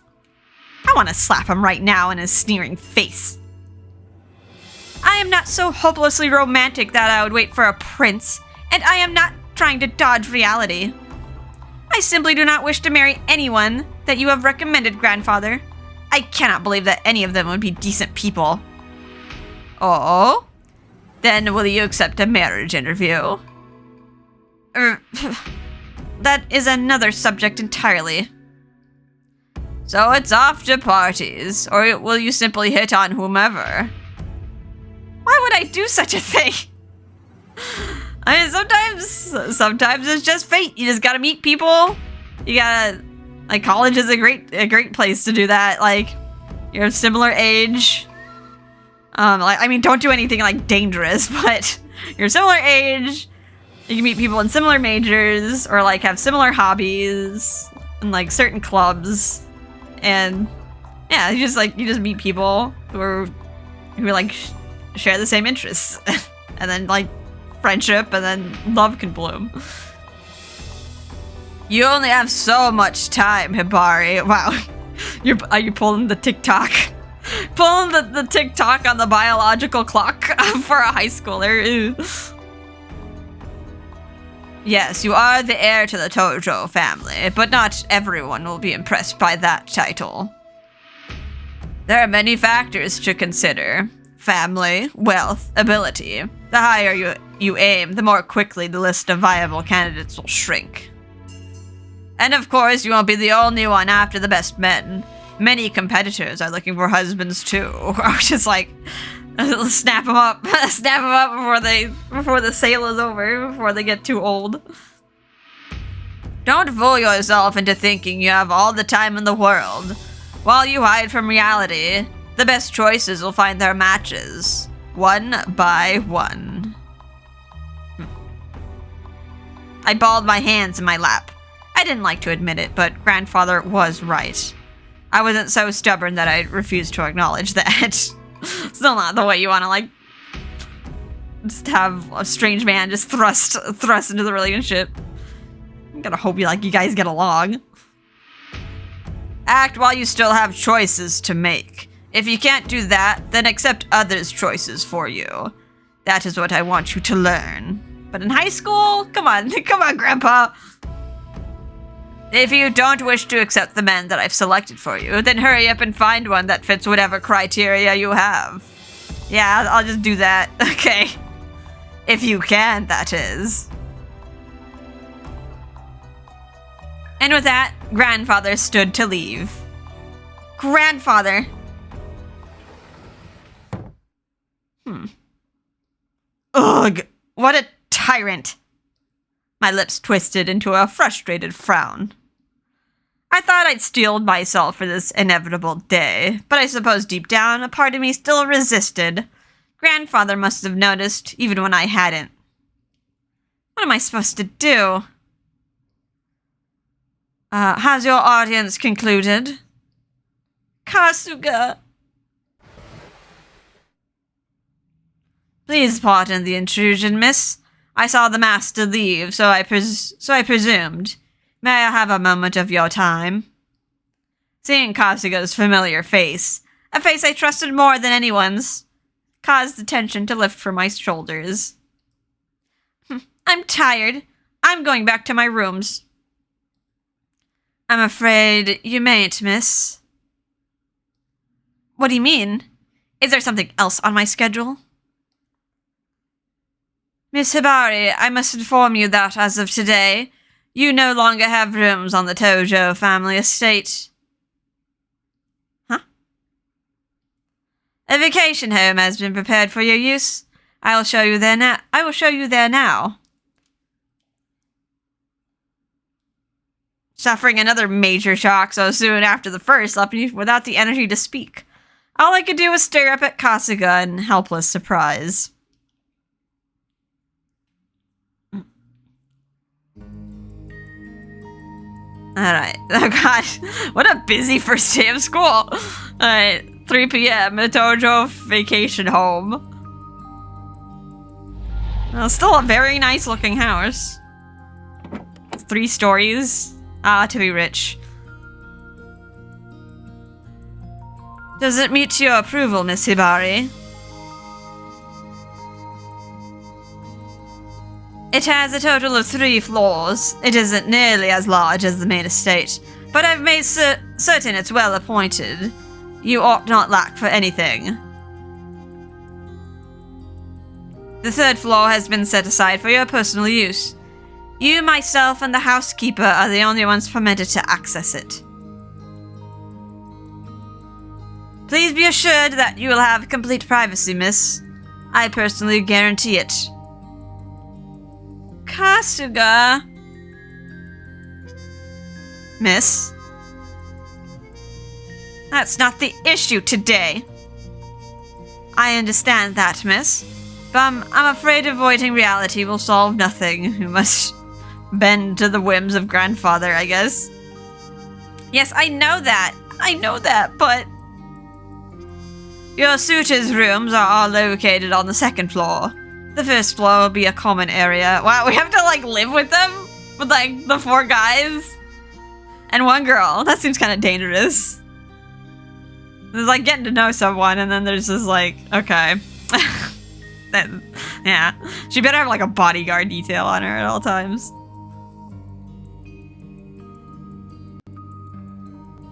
I want to slap him right now in his sneering face. I am not so hopelessly romantic that I would wait for a prince, and I am not trying to dodge reality. I simply do not wish to marry anyone that you have recommended, grandfather. I cannot believe that any of them would be decent people. Oh? Then will you accept a marriage interview? That is another subject entirely. So it's off to parties, or will you simply hit on whomever? Why would I do such a thing? I mean, sometimes it's just fate. You just gotta meet people. You gotta, like, college is a great place to do that. Like, you're of similar age. Like, I mean, don't do anything like dangerous, but you're similar age. You can meet people in similar majors, or like have similar hobbies, and like certain clubs, and yeah, you just meet people who like share the same interests, and then like friendship, and then love can bloom. You only have so much time, Hibari. Wow, are you pulling the TikTok? Pulling the TikTok on the biological clock for a high schooler. Ew. Yes, you are the heir to the Tojo family, but not everyone will be impressed by that title. There are many factors to consider. Family, wealth, ability. The higher you aim, the more quickly the list of viable candidates will shrink. And of course, you won't be the only one after the best men. Many competitors are looking for husbands too. Just like, snap them up before the sale is over, before they get too old. Don't fool yourself into thinking you have all the time in the world. While you hide from reality, the best choices will find their matches, one by one. I balled my hands in my lap. I didn't like to admit it, but grandfather was right. I wasn't so stubborn that I refused to acknowledge that. Still not the way you want to, like, just have a strange man just thrust into the relationship. I gotta hope you guys get along. Act while you still have choices to make. If you can't do that, then accept others' choices for you. That is what I want you to learn. But in high school? Come on, Grandpa. If you don't wish to accept the men that I've selected for you, then hurry up and find one that fits whatever criteria you have. Yeah, I'll just do that. Okay. If you can, that is. And with that, grandfather stood to leave. Grandfather! Ugh, what a tyrant. My lips twisted into a frustrated frown. I thought I'd steeled myself for this inevitable day, but I suppose deep down, a part of me still resisted. Grandfather must have noticed, even when I hadn't. What am I supposed to do? Has your audience concluded? Kasuga! Please pardon the intrusion, miss. I saw the master leave, so I presumed. May I have a moment of your time? Seeing Kasuga's familiar face, a face I trusted more than anyone's, caused the tension to lift from my shoulders. I'm tired. I'm going back to my rooms. I'm afraid you mayn't, miss. What do you mean? Is there something else on my schedule? Miss Hibari, I must inform you that, as of today, you no longer have rooms on the Tojo family estate. Huh? A vacation home has been prepared for your use. I will show you there now. Suffering another major shock so soon after the first left me without the energy to speak. All I could do was stare up at Kasuga in helpless surprise. Alright. Oh god. What a busy first day of school. Alright. 3 p.m. Tojo vacation home. Still a very nice looking house. 3 stories. Ah, to be rich. Does it meet your approval, Miss Hibari? It has a total of 3 floors. It isn't nearly as large as the main estate, but I've made certain it's well appointed. You ought not lack for anything. The 3rd floor has been set aside for your personal use. You, myself, and the housekeeper are the only ones permitted to access it. Please be assured that you will have complete privacy, miss. I personally guarantee it. Kasuga. Miss? That's not the issue today. I understand that, miss. But I'm afraid avoiding reality will solve nothing. You must bend to the whims of grandfather, I guess. Yes, I know that. I know that, but... Your suitors' rooms are all located on the 2nd floor. The 1st floor will be a common area. Wow, we have to, like, live with them? With, like, the 4 guys? And 1 girl. That seems kind of dangerous. There's, like, getting to know someone, and then there's just, like, okay. Yeah. She better have, like, a bodyguard detail on her at all times.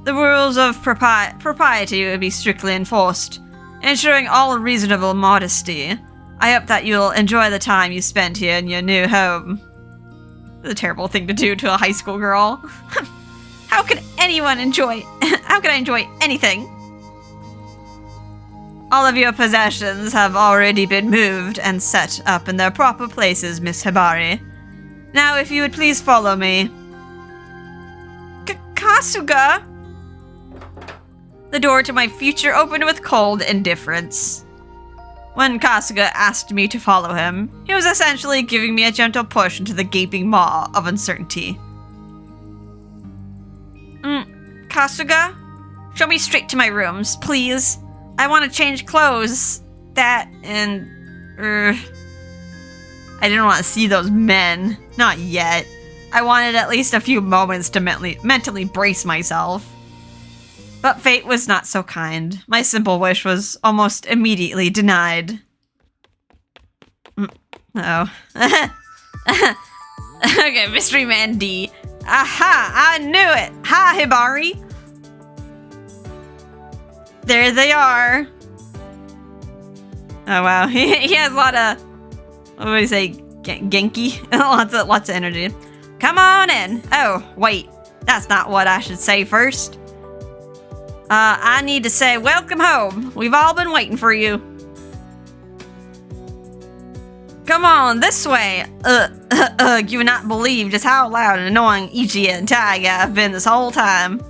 The rules of propriety will be strictly enforced, ensuring all reasonable modesty. I hope that you'll enjoy the time you spend here in your new home. It's a terrible thing to do to a high school girl. How could anyone enjoy... How could I enjoy anything? All of your possessions have already been moved and set up in their proper places, Miss Hibari. Now, if you would please follow me. Kasuga? The door to my future opened with cold indifference. When Kasuga asked me to follow him, he was essentially giving me a gentle push into the gaping maw of uncertainty. Kasuga? Show me straight to my rooms, please. I want to change clothes. That and... I didn't want to see those men. Not yet. I wanted at least a few moments to mentally brace myself. But fate was not so kind. My simple wish was almost immediately denied. Uh-oh. Okay, Mystery Man D. Aha! I knew it! Hi, Hibari! There they are. Oh wow, he has a lot of, what would I say, Genki? lots of energy. Come on in. Oh, wait, that's not what I should say first. I need to say welcome home. We've all been waiting for you. Come on, this way. You would not believe just how loud and annoying Ichi and Taiga have been this whole time.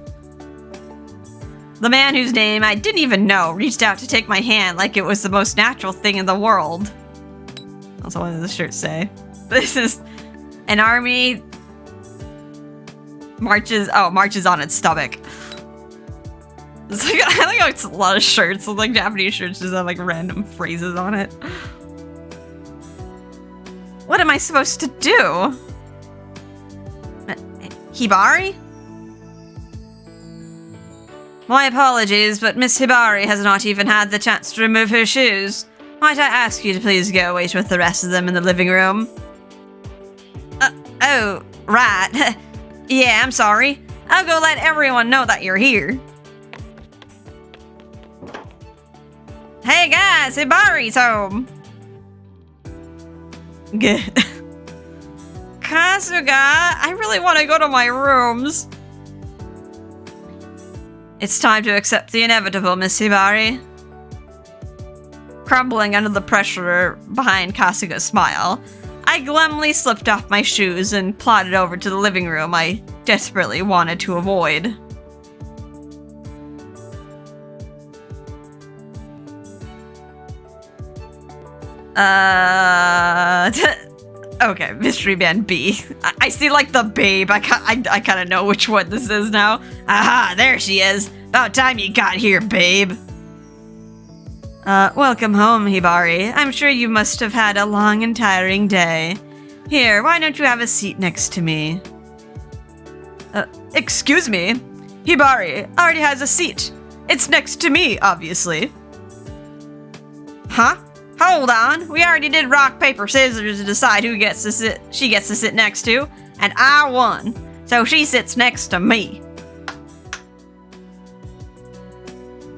The man whose name I didn't even know reached out to take my hand like it was the most natural thing in the world. Also, what does the shirt say? This is an army marches on its stomach. It's like, I think it's a lot of shirts, like Japanese shirts just have like random phrases on it. What am I supposed to do? Hibari? My apologies, but Miss Hibari has not even had the chance to remove her shoes. Might I ask you to please go wait with the rest of them in the living room? Oh, right. Yeah, I'm sorry. I'll go let everyone know that you're here. Hey guys, Hibari's home. Good. Kasuga, I really want to go to my rooms. It's time to accept the inevitable, Miss Hibari. Crumbling under the pressure behind Kasuga's smile, I glumly slipped off my shoes and plodded over to the living room I desperately wanted to avoid. Okay, Mystery Man B. I see, like, the babe. I kind of know which one this is now. Aha, there she is. About time you got here, babe. Welcome home, Hibari. I'm sure you must have had a long and tiring day. Here, why don't you have a seat next to me? Excuse me? Hibari already has a seat. It's next to me, obviously. Huh? Hold on, we already did rock, paper, scissors to decide who gets to sit. She gets to sit next to, and I won, so she sits next to me.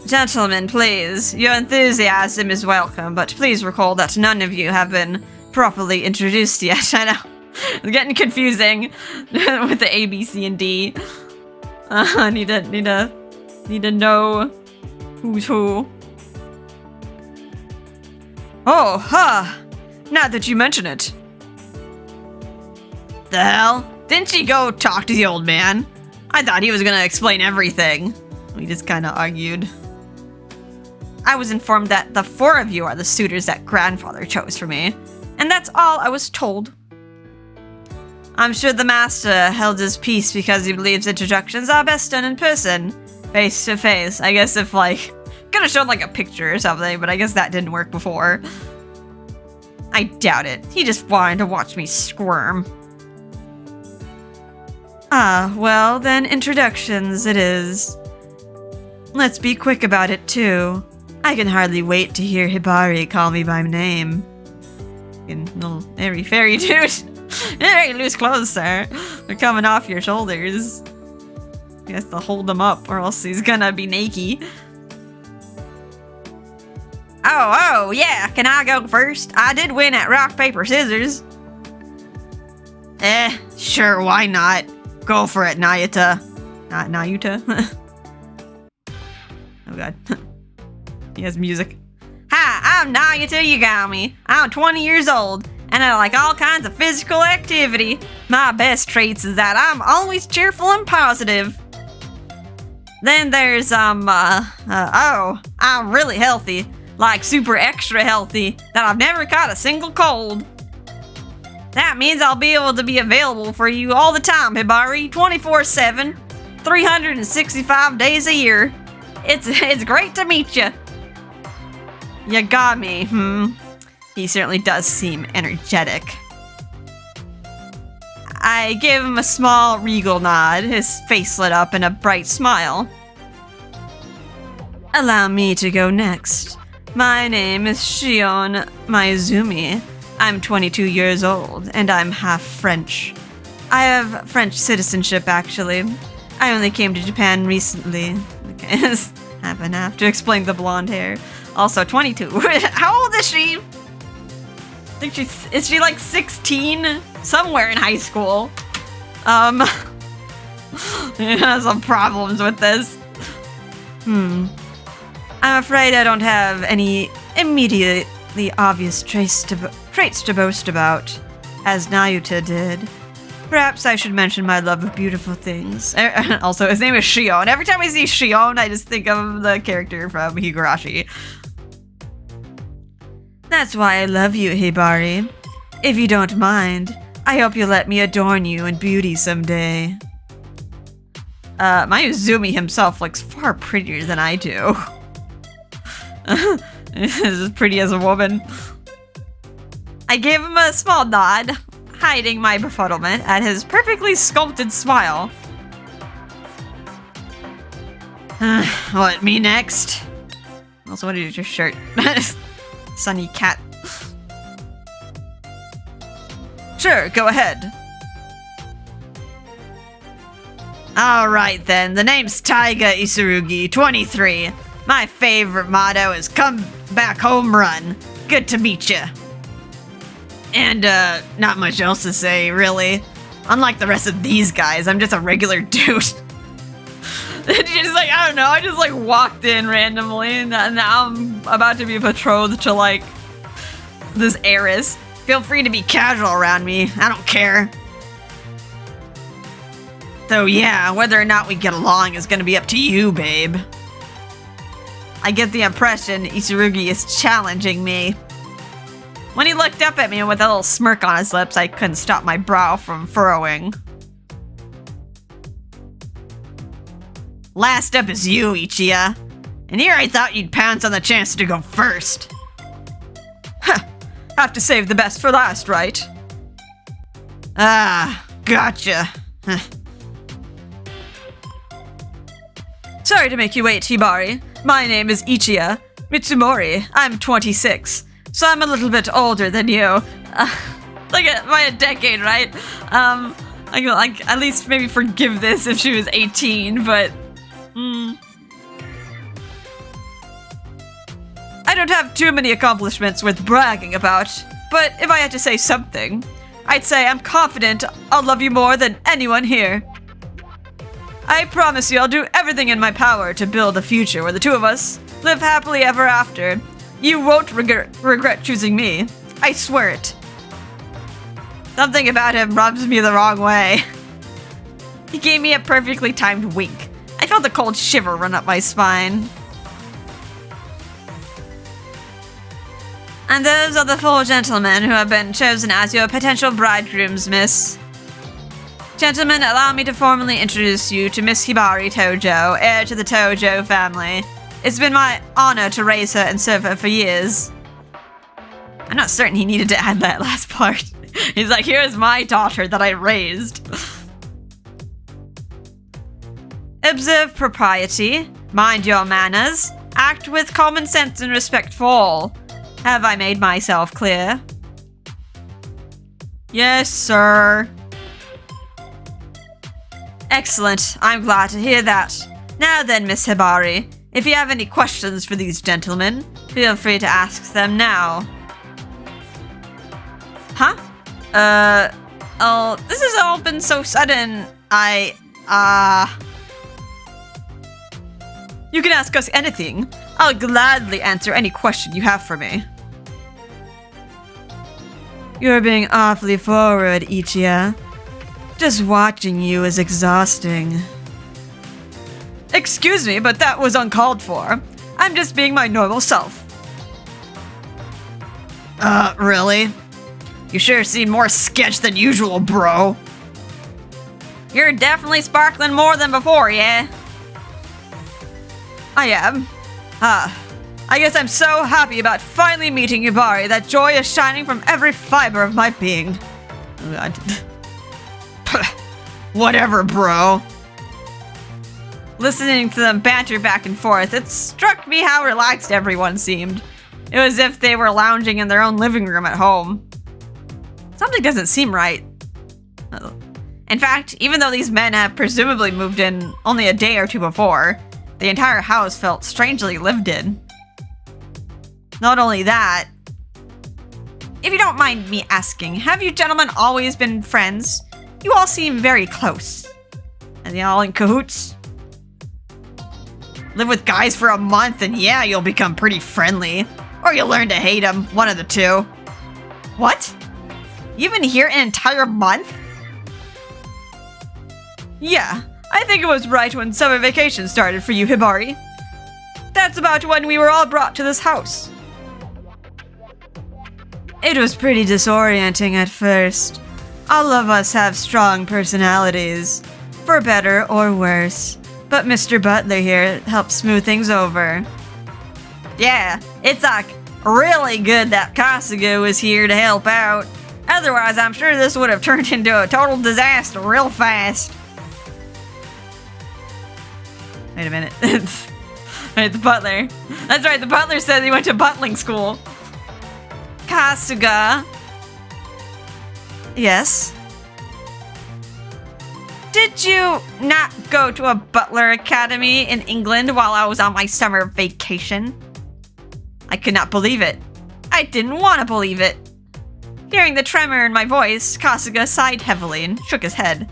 Gentlemen, please. Your enthusiasm is welcome, but please recall that none of you have been properly introduced yet. I know. It's getting confusing with the A, B, C, and D. Need to know who's who. Oh, now that you mention it. The hell? Didn't she go talk to the old man? I thought he was gonna explain everything. We just kinda argued. I was informed that the 4 of you are the suitors that grandfather chose for me. And that's all I was told. I'm sure the master held his peace because he believes introductions are best done in person. Face to face. I guess if, like, could have shown, like, a picture or something, but I guess that didn't work before. I doubt it. He just wanted to watch me squirm. Ah, well, then introductions it is. Let's be quick about it, too. I can hardly wait to hear Hibari call me by name. Little airy fairy dude. Very loose clothes, sir. They're coming off your shoulders. You have to hold them up or else he's gonna be naked. Oh, yeah, can I go first? I did win at rock, paper, scissors. Sure, why not? Go for it, Nayuta. Not Nayuta? Oh god. He has music. Hi, I'm Nayuta Yagami. I'm 20 years old, and I like all kinds of physical activity. My best traits is that I'm always cheerful and positive. Then there's, oh, I'm really healthy. Like super extra healthy, that I've never caught a single cold. That means I'll be able to be available for you all the time, Hibari, 24/7, 365 days a year. It's great to meet you. You got me, He certainly does seem energetic. I gave him a small, regal nod, his face lit up in a bright smile. Allow me to go next. My name is Shion Maizumi. I'm 22 years old, and I'm half French. I have French citizenship, actually. I only came to Japan recently. Okay, half and half to explain the blonde hair. Also 22. How old is she? I think is she like 16? Somewhere in high school. Has some problems with this. I'm afraid I don't have any immediately obvious traits to boast about, as Nayuta did. Perhaps I should mention my love of beautiful things. Also, his name is Shion. Every time I see Shion, I just think of the character from Higurashi. That's why I love you, Hibari. If you don't mind, I hope you'll let me adorn you in beauty someday. Mayuzumi himself looks far prettier than I do. Is as pretty as a woman. I gave him a small nod, hiding my befuddlement at his perfectly sculpted smile. What, me next? Also, what is your shirt? Sunny cat. Sure, go ahead. Alright then, the name's Taiga Isurugi, 23. My favorite motto is come back home run. Good to meet you. And, not much else to say, really. Unlike the rest of these guys, I'm just a regular dude. Just like, I don't know, I just like walked in randomly and now I'm about to be betrothed to like this heiress. Feel free to be casual around me, I don't care. So yeah, whether or not we get along is gonna be up to you, babe. I get the impression Isurugi is challenging me. When he looked up at me with a little smirk on his lips, I couldn't stop my brow from furrowing. Last up is you, Ichiya. And here I thought you'd pounce on the chance to go first. Huh. Have to save the best for last, right? Ah, gotcha. Huh. Sorry to make you wait, Hibari. My name is Ichiya Mitsumori. I'm 26, so I'm a little bit older than you. Like by a decade, right? I could like at least maybe forgive this if she was 18, but don't have too many accomplishments worth bragging about, but if I had to say something, I'd say I'm confident I'll love you more than anyone here. I promise you I'll do everything in my power to build a future where the two of us live happily ever after. You won't regret choosing me. I swear it. Something about him rubs me the wrong way. He gave me a perfectly timed wink. I felt a cold shiver run up my spine. And those are the 4 gentlemen who have been chosen as your potential bridegrooms, miss. Gentlemen, allow me to formally introduce you to Miss Hibari Tojo, heir to the Tojo family. It's been my honor to raise her and serve her for years. I'm not certain he needed to add that last part. He's like, here's my daughter that I raised. Observe propriety, mind your manners, act with common sense and respect for all. Have I made myself clear? Yes, sir. Excellent. I'm glad to hear that. Now then, Miss Hibari, if you have any questions for these gentlemen, feel free to ask them now. Huh? Oh, this has all been so sudden. You can ask us anything. I'll gladly answer any question you have for me. You're being awfully forward, Ichiya. Just watching you is exhausting. Excuse me, but that was uncalled for. I'm just being my normal self. Really? You sure seem more sketched than usual, bro. You're definitely sparkling more than before, yeah? I am. I guess I'm so happy about finally meeting Hibari that joy is shining from every fiber of my being. Oh god. Whatever, bro. Listening to them banter back and forth, it struck me how relaxed everyone seemed. It was as if they were lounging in their own living room at home. Something doesn't seem right. In fact, even though these men have presumably moved in only a day or two before, the entire house felt strangely lived in. Not only that, if you don't mind me asking, have you gentlemen always been friends? You all seem very close. Are they all in cahoots? Live with guys for a month and yeah, you'll become pretty friendly. Or you'll learn to hate them, one of the two. What? You've been here an entire month? Yeah, I think it was right when summer vacation started for you, Hibari. That's about when we were all brought to this house. It was pretty disorienting at first. All of us have strong personalities, for better or worse. But Mr. Butler here helped smooth things over. Yeah, it's like really good that Kasuga was here to help out. Otherwise, I'm sure this would have turned into a total disaster real fast. Wait a minute. Wait, the butler. That's right, the butler said he went to butling school. Kasuga. Yes? Did you not go to a butler academy in England while I was on my summer vacation? I could not believe it. I didn't want to believe it. Hearing the tremor in my voice, Kasuga sighed heavily and shook his head.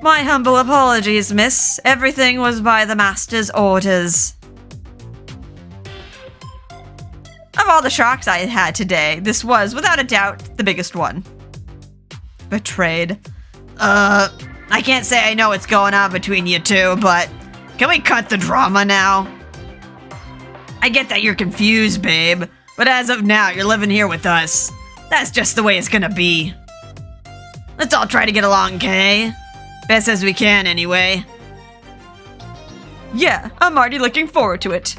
My humble apologies, miss. Everything was by the master's orders. Of all the shocks I had today, this was, without a doubt, the biggest one. Betrayed. I can't say I know what's going on between you two, but can we cut the drama now? I get that you're confused, babe, but as of now, you're living here with us. That's just the way it's gonna be. Let's all try to get along, okay? Best as we can, anyway. Yeah, I'm already looking forward to it.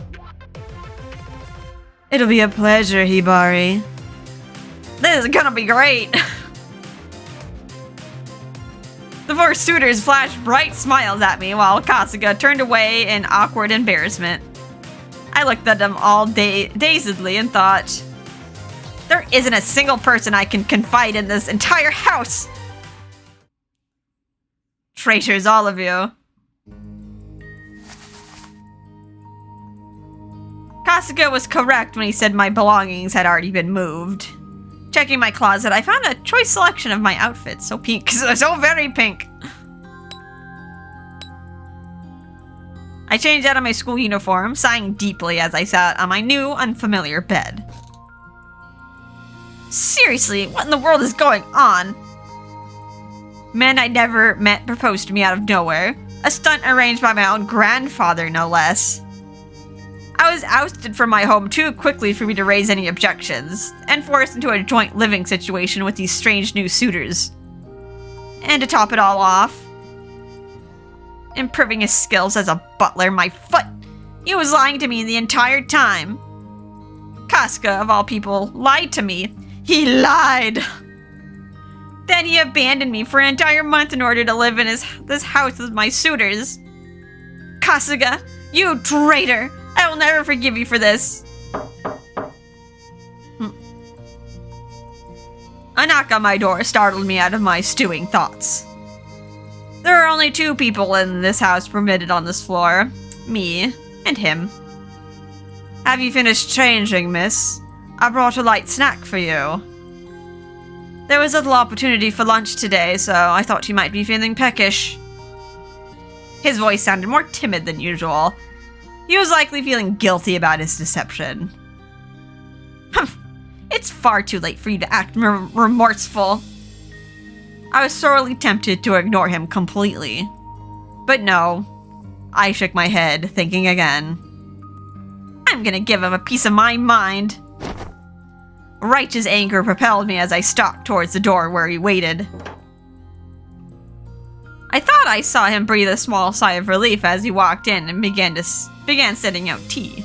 It'll be a pleasure, Hibari. This is gonna be great. The 4 suitors flashed bright smiles at me while Kasuga turned away in awkward embarrassment. I looked at them all dazedly and thought, there isn't a single person I can confide in this entire house. Traitors, all of you. Kasuga was correct when he said my belongings had already been moved. Checking my closet, I found a choice selection of my outfits. So pink. So very pink. I changed out of my school uniform, sighing deeply as I sat on my new, unfamiliar bed. Seriously, what in the world is going on? Men I'd never met proposed to me out of nowhere. A stunt arranged by my own grandfather, no less. I was ousted from my home too quickly for me to raise any objections, and forced into a joint living situation with these strange new suitors. And to top it all off, improving his skills as a butler, my foot. He was lying to me the entire time. Kasuga, of all people, lied to me. He lied. Then he abandoned me for an entire month in order to live in this house with my suitors. Kasuga, you traitor! I will never forgive you for this. A knock on my door startled me out of my stewing thoughts. There are only 2 people in this house permitted on this floor. Me and him. Have you finished changing, miss? I brought a light snack for you. There was little opportunity for lunch today, so I thought you might be feeling peckish. His voice sounded more timid than usual. He was likely feeling guilty about his deception. It's far too late for you to act remorseful. I was sorely tempted to ignore him completely. But no. I shook my head, thinking again. I'm gonna give him a piece of my mind. Righteous anger propelled me as I stalked towards the door where he waited. I thought I saw him breathe a small sigh of relief as he walked in and began setting out tea.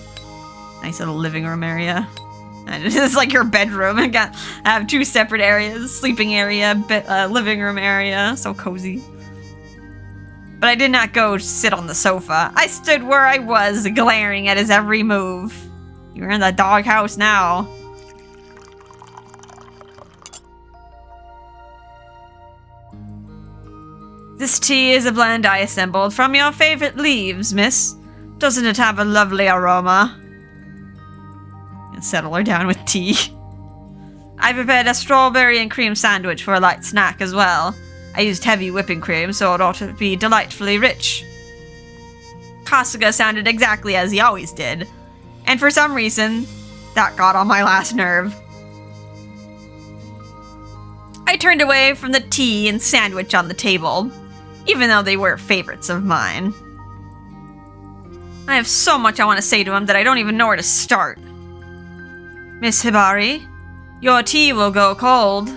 Nice little living room area. And this is like your bedroom. I have 2 separate areas. Sleeping area, living room area. So cozy. But I did not go sit on the sofa. I stood where I was, glaring at his every move. You're in the doghouse now. This tea is a blend I assembled from your favorite leaves, miss. Doesn't it have a lovely aroma? Settle her down with tea. I prepared a strawberry and cream sandwich for a light snack as well. I used heavy whipping cream, so it ought to be delightfully rich. Kasuga sounded exactly as he always did, and for some reason, that got on my last nerve. I turned away from the tea and sandwich on the table, even though they were favorites of mine. I have so much I want to say to him that I don't even know where to start. Miss Hibari, your tea will go cold.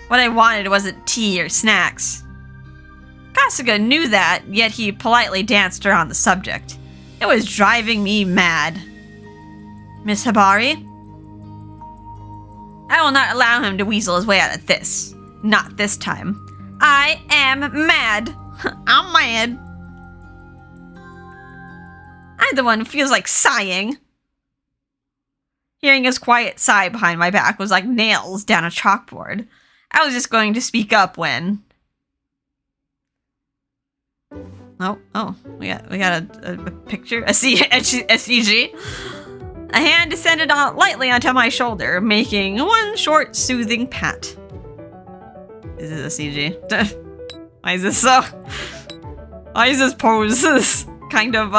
What I wanted wasn't tea or snacks. Kasuga knew that, yet he politely danced around the subject. It was driving me mad. Miss Hibari? I will not allow him to weasel his way out of this. Not this time. I am mad. I'm mad. I'm the one who feels like sighing. Hearing his quiet sigh behind my back was like nails down a chalkboard. I was just going to speak up when... Oh, we got a picture, a CG. A hand descended lightly onto my shoulder, making one short, soothing pat. Is it a CG? Why is this so... Why is this pose kind of,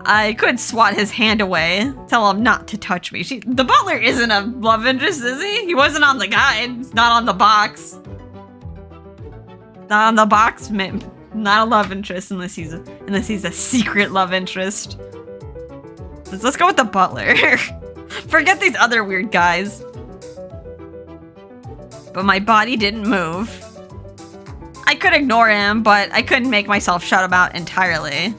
I could swat his hand away, tell him not to touch me. The butler isn't a love interest, is he? He wasn't on the guide. He's not on the box. Not on the box, not a love interest unless he's a secret love interest. Let's go with the butler. Forget these other weird guys. But my body didn't move. I could ignore him, but I couldn't make myself shut him out entirely.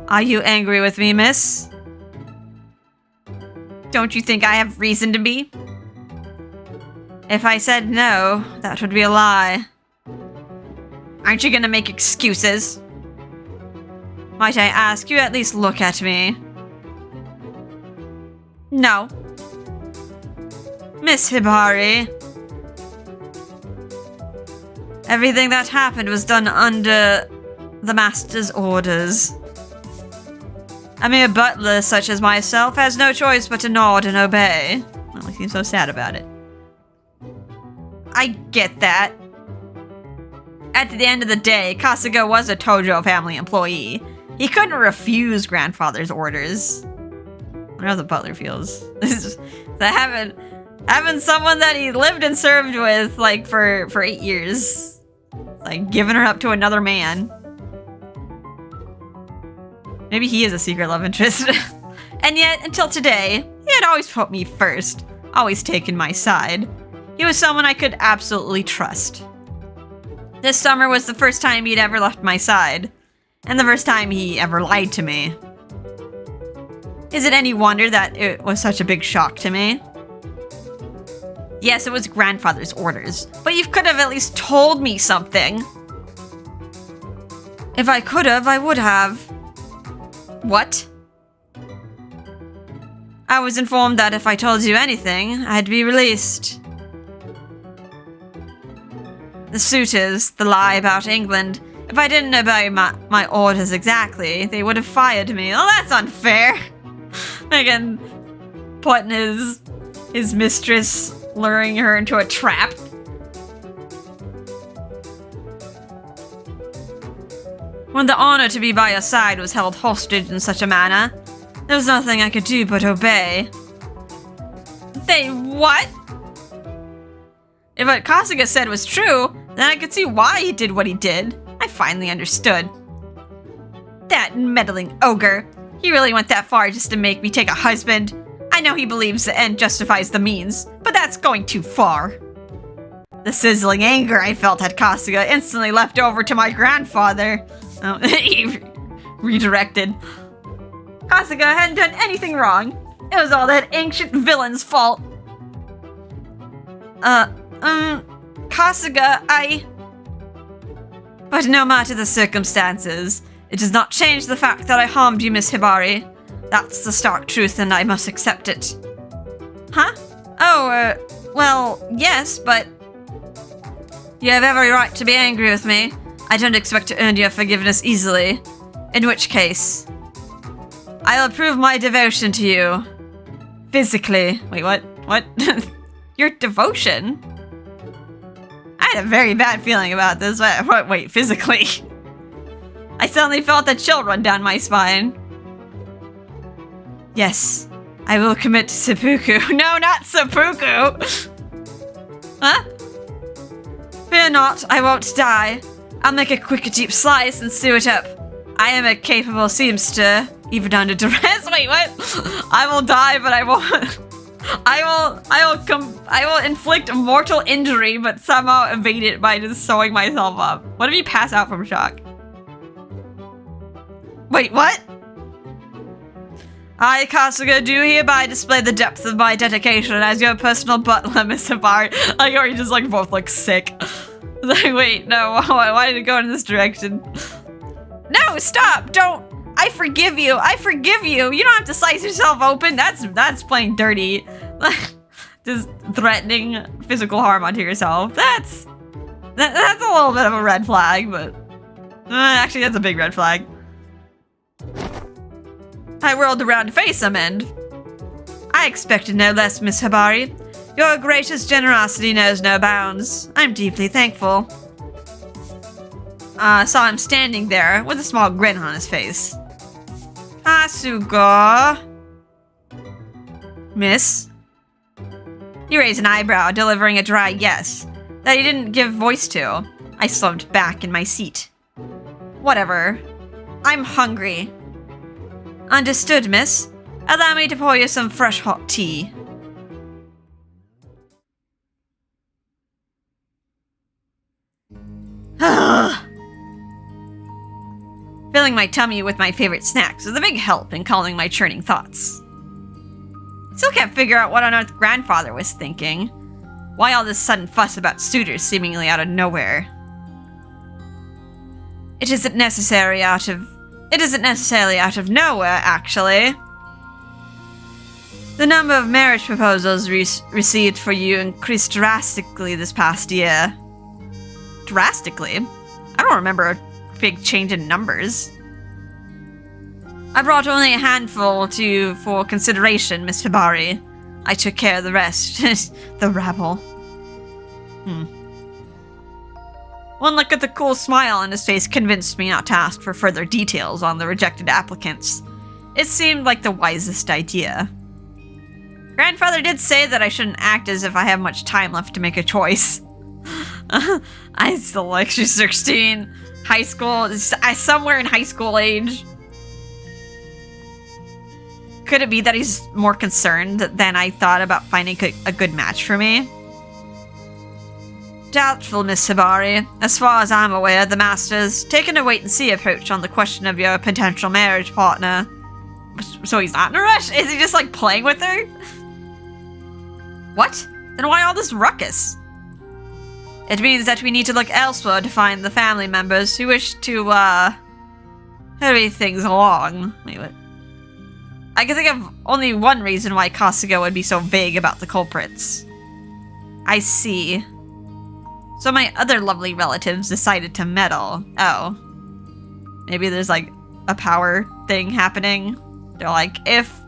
Are you angry with me, miss? Don't you think I have reason to be? If I said no, that would be a lie. Aren't you gonna make excuses? Might I ask you at least look at me? No. Miss Hibari. Everything that happened was done under the master's orders. A mere butler such as myself has no choice but to nod and obey. Well, he seems so sad about it. I get that. At the end of the day, Kasuga was a Tojo family employee. He couldn't refuse grandfather's orders. I wonder how the butler feels. Having someone that he lived and served with, like, for 8 years. Like, giving her up to another man. Maybe he is a secret love interest. And yet, until today, he had always put me first. Always taken my side. He was someone I could absolutely trust. This summer was the first time he'd ever left my side. And the first time he ever lied to me. Is it any wonder that it was such a big shock to me? Yes, it was grandfather's orders, but you could have at least told me something. If I could have, I would have. What? I was informed that if I told you anything, I'd be released. The suitors, the lie about England. If I didn't obey my orders exactly, they would have fired me. Oh, that's unfair. Again, putting his mistress, luring her into a trap. When the honor to be by your side was held hostage in such a manner, there was nothing I could do but obey. They what? If what Kasuga said was true, then I could see why he did what he did. I finally understood. That meddling ogre. He really went that far just to make me take a husband. I know he believes the end justifies the means, but that's going too far. The sizzling anger I felt at Kasuga instantly leapt over to my grandfather. Oh, he redirected. Kasuga hadn't done anything wrong. It was all that ancient villain's fault. Kasuga, But no matter the circumstances, it does not change the fact that I harmed you, Miss Hibari. That's the stark truth, and I must accept it. Huh? Oh, well, yes, but... You have every right to be angry with me. I don't expect to earn your forgiveness easily. In which case... I'll prove my devotion to you. Physically. Wait, what? What? Your devotion? I had a very bad feeling about this. Wait, physically? I suddenly felt a chill run down my spine. Yes, I will commit to seppuku. No, not seppuku! Huh? Fear not, I won't die. I'll make a quick, deep slice and sew it up. I am a capable seamster, even under duress. Wait, what? I will die, but I won't. I will inflict mortal injury, but somehow evade it by just sewing myself up. What if you pass out from shock? Wait, what? I, Kasuga, do hereby display the depth of my dedication as your personal butler, Miss Hibari. Like, or you just like both look sick. Like, wait, no, why did it go in this direction? No, stop! Don't! I forgive you! I forgive you! You don't have to slice yourself open! That's plain dirty. Just threatening physical harm onto yourself. That's a little bit of a red flag, but... actually, that's a big red flag. I whirled around to face him and... I expected no less, Miss Hibari. Your gracious generosity knows no bounds. I'm deeply thankful. Saw him standing there with a small grin on his face. Kasuga? Miss? He raised an eyebrow, delivering a dry yes that he didn't give voice to. I slumped back in my seat. Whatever. I'm hungry. Understood, miss. Allow me to pour you some fresh hot tea. Filling my tummy with my favorite snacks was a big help in calming my churning thoughts. Still can't figure out what on earth grandfather was thinking. Why all this sudden fuss about suitors seemingly out of nowhere? It isn't necessarily out of nowhere, actually. The number of marriage proposals received for you increased drastically this past year. Drastically? I don't remember a big change in numbers. I brought only a handful for consideration, Miss Hibari. I took care of the rest. The rabble. One look at the cool smile on his face convinced me not to ask for further details on the rejected applicants. It seemed like the wisest idea. Grandfather did say that I shouldn't act as if I have much time left to make a choice. I still like she's 16. High school, somewhere in high school age. Could it be that he's more concerned than I thought about finding a good match for me? Doubtful, Miss Hibari. As far as I'm aware, the Master's taken a wait-and-see approach on the question of your potential marriage partner. So he's not in a rush? Is he just, like, playing with her? What? Then why all this ruckus? It means that we need to look elsewhere to find the family members who wish to, hurry things along. Wait, what? I can think of only one reason why Kasuga would be so vague about the culprits. I see. So my other lovely relatives decided to meddle. Oh. Maybe there's, like, a power thing happening. They're like, if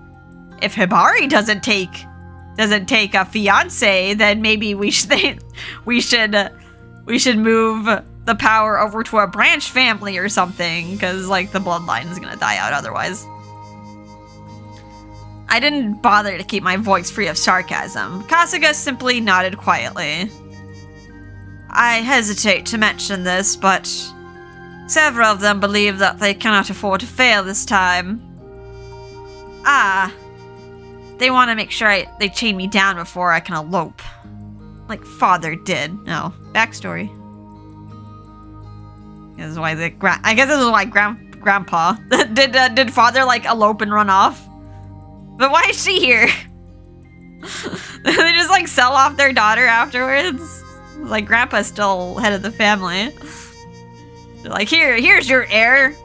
Hibari doesn't take a fiance, then maybe we should move the power over to a branch family or something, because, like, the bloodline is gonna die out otherwise. I didn't bother to keep my voice free of sarcasm. Kasuga simply nodded quietly. I hesitate to mention this, but several of them believe that they cannot afford to fail this time. They want to make sure they chain me down before I can elope. Like father did. No. Backstory. This is why I guess this is why grandpa did father like elope and run off. But why is she here? They just like sell off their daughter afterwards. Like grandpa's still head of the family. They're like, here's your heir.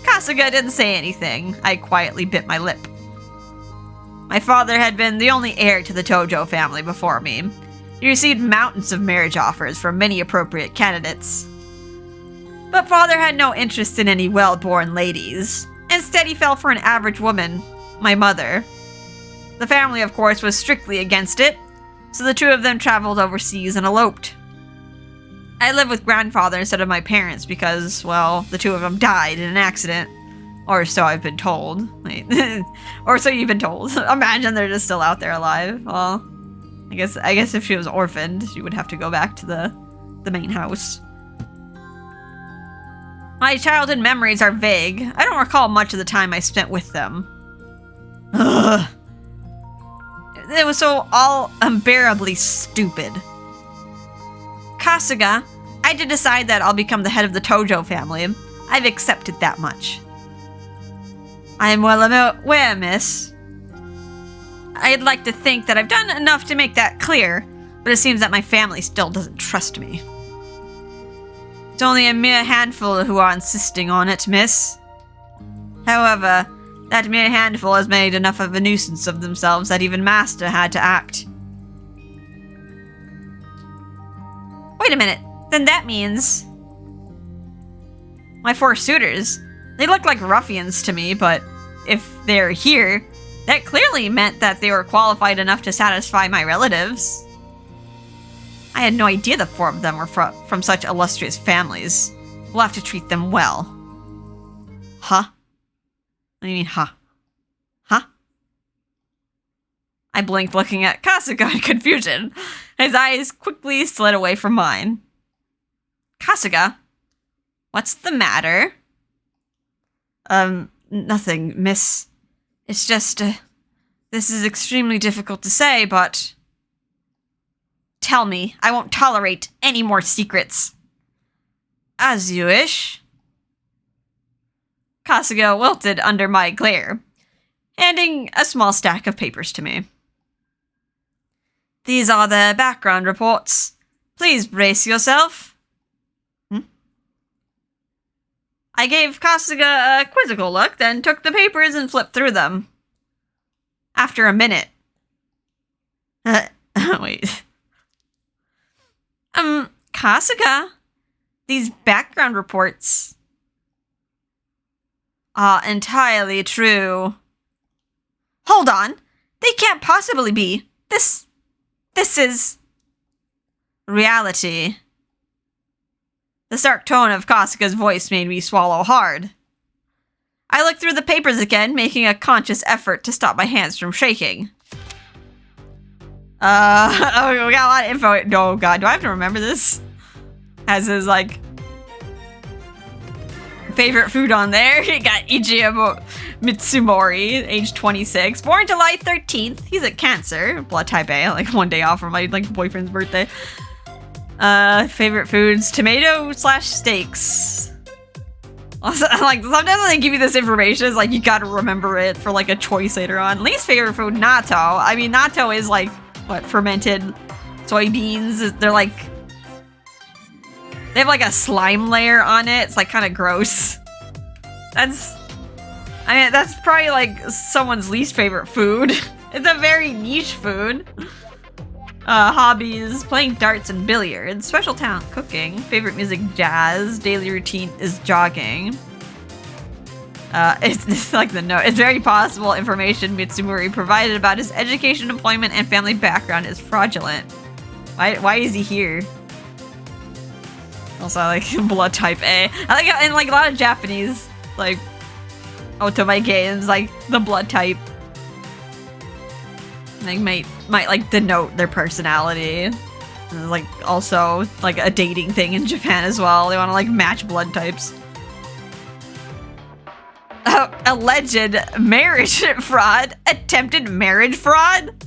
Kasuga didn't say anything. I quietly bit my lip. My father had been the only heir to the Tojo family before me. He received mountains of marriage offers from many appropriate candidates. But father had no interest in any well-born ladies. Instead, he fell for an average woman, my mother. The family, of course, was strictly against it, so the two of them traveled overseas and eloped. I lived with grandfather instead of my parents because, well, the two of them died in an accident. Or so I've been told. Wait. Or so you've been told. Imagine they're just still out there alive. Well, I guess if she was orphaned, she would have to go back to the main house. My childhood memories are vague. I don't recall much of the time I spent with them. Ugh. It was so all unbearably stupid. Kasuga, I did decide that I'll become the head of the Tojo family. I've accepted that much. I am well aware, miss. I'd like to think that I've done enough to make that clear, but it seems that my family still doesn't trust me. It's only a mere handful who are insisting on it, miss. However, that mere handful has made enough of a nuisance of themselves that even Master had to act. Wait a minute, then that means... my 4 suitors. They look like ruffians to me, but if they're here, that clearly meant that they were qualified enough to satisfy my relatives. I had no idea the 4 of them were from such illustrious families. We'll have to treat them well. Huh? What do you mean, huh? Huh? I blinked, looking at Kasuga in confusion. His eyes quickly slid away from mine. Kasuga? What's the matter? Nothing, miss. It's just, this is extremely difficult to say, but... Tell me, I won't tolerate any more secrets. As you wish. Kasuga wilted under my glare, handing a small stack of papers to me. These are the background reports. Please brace yourself. I gave Kasuga a quizzical look, then took the papers and flipped through them. After a minute. Wait. Kasuga? These background reports... Entirely true. Hold on. They can't possibly be. This is reality. The stark tone of Kasuga's voice made me swallow hard. I looked through the papers again, making a conscious effort to stop my hands from shaking. Oh, we got a lot of info. Oh god, do I have to remember this? Has his, like, favorite food on there. He got Ichiro Mitsumori, age 26, born July 13th. He's a Cancer, blood type A, like one day off from my boyfriend's birthday. Favorite foods, tomato/steaks. Also, like, sometimes when they give you this information, it's like you gotta remember it for like a choice later on. Least favorite food, natto. I mean, natto is like, what, fermented soybeans? They're like, they have like a slime layer on it. It's like kind of gross. That's probably like someone's least favorite food. It's a very niche food. Hobbies, playing darts and billiards. Special talent, cooking. Favorite music, jazz. Daily routine is jogging. It's like the note. It's very possible information Mitsumori provided about his education, employment, and family background is fraudulent. Why is he here? Also, I like blood type A. I like how in like a lot of Japanese like otome games, like the blood type like might like denote their personality. And, like also like a dating thing in Japan as well. They want to like match blood types. Alleged marriage fraud, attempted marriage fraud.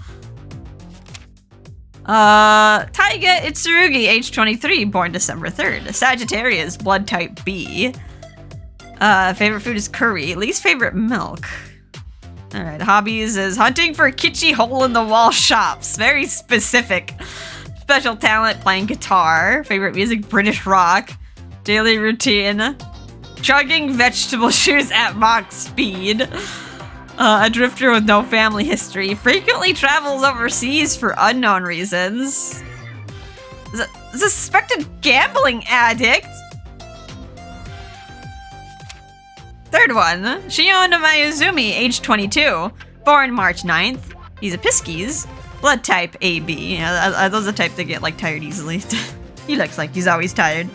Taiga Itsurugi, age 23, born December 3rd. Sagittarius, blood type B. Favorite food is curry. Least favorite, milk. Alright, hobbies is hunting for kitschy hole-in-the-wall shops. Very specific. Special talent, playing guitar. Favorite music, British rock. Daily routine, chugging vegetable shoes at Mach speed. A drifter with no family history. Frequently travels overseas for unknown reasons. Suspected gambling addict. Third one, Shion Mayuzumi, age 22. Born March 9th. He's a Pisces. Blood type AB. Yeah, those are the type that get like tired easily. He looks like he's always tired.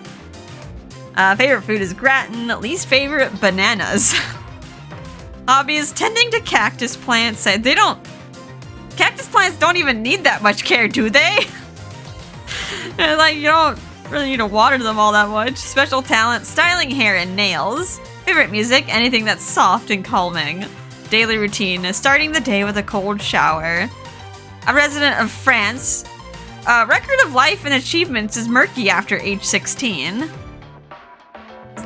Favorite food is gratin. Least favorite, bananas. Hobbies, tending to cactus plants. Cactus plants don't even need that much care, do they? And like, you don't really need to water them all that much. Special talent, styling hair and nails. Favorite music, anything that's soft and calming. Daily routine, starting the day with a cold shower. A resident of France. Record of life and achievements is murky after age 16.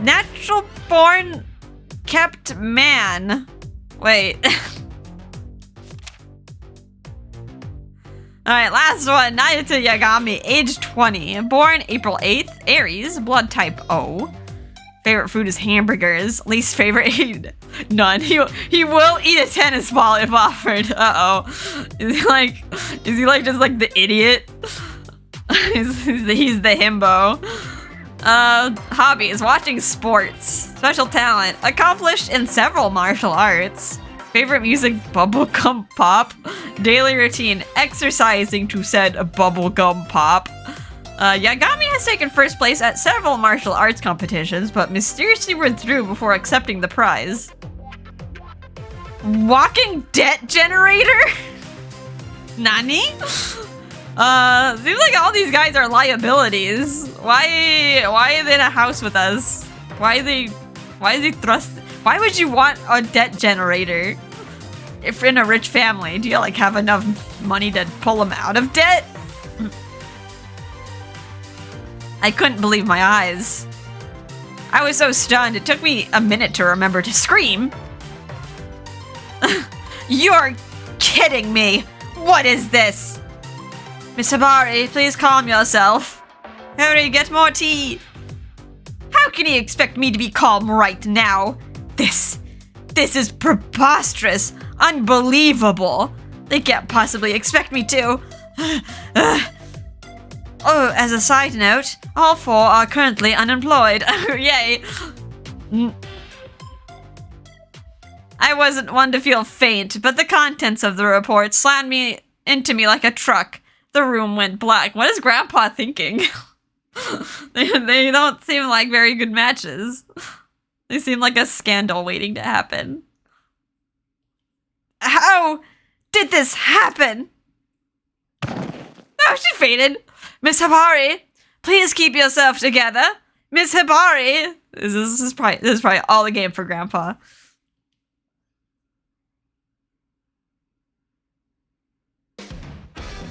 Natural born kept man. Wait. Alright, last one. Nayata Yagami, age 20. Born April 8th. Aries, blood type O. Favorite food is hamburgers. Least favorite, none. He will eat a tennis ball if offered. Uh-oh. Is he like just like the idiot? He's the himbo. Hobbies, watching sports. Special talent, accomplished in several martial arts. Favorite music, bubblegum pop. Daily routine, exercising to said bubblegum pop. Yagami has taken first place at several martial arts competitions, but mysteriously withdrew before accepting the prize. Walking debt generator? Nani? Seems like all these guys are liabilities. Why are they in a house with us? Why would you want a debt generator? If in a rich family, do you like have enough money to pull them out of debt? I couldn't believe my eyes. I was so stunned, it took me a minute to remember to scream. You're kidding me! What is this? Miss Hibari, please calm yourself. Hurry, get more tea. How can he expect me to be calm right now? This is preposterous, unbelievable. They can't possibly expect me to. Oh, as a side note, all four are currently unemployed. Yay. I wasn't one to feel faint, but the contents of the report slammed into me like a truck. The room went black. What is Grandpa thinking? They don't seem like very good matches. They seem like a scandal waiting to happen. How did this happen? Oh, she fainted. Miss Hibari, please keep yourself together. Miss Hibari. This is probably all the game for Grandpa.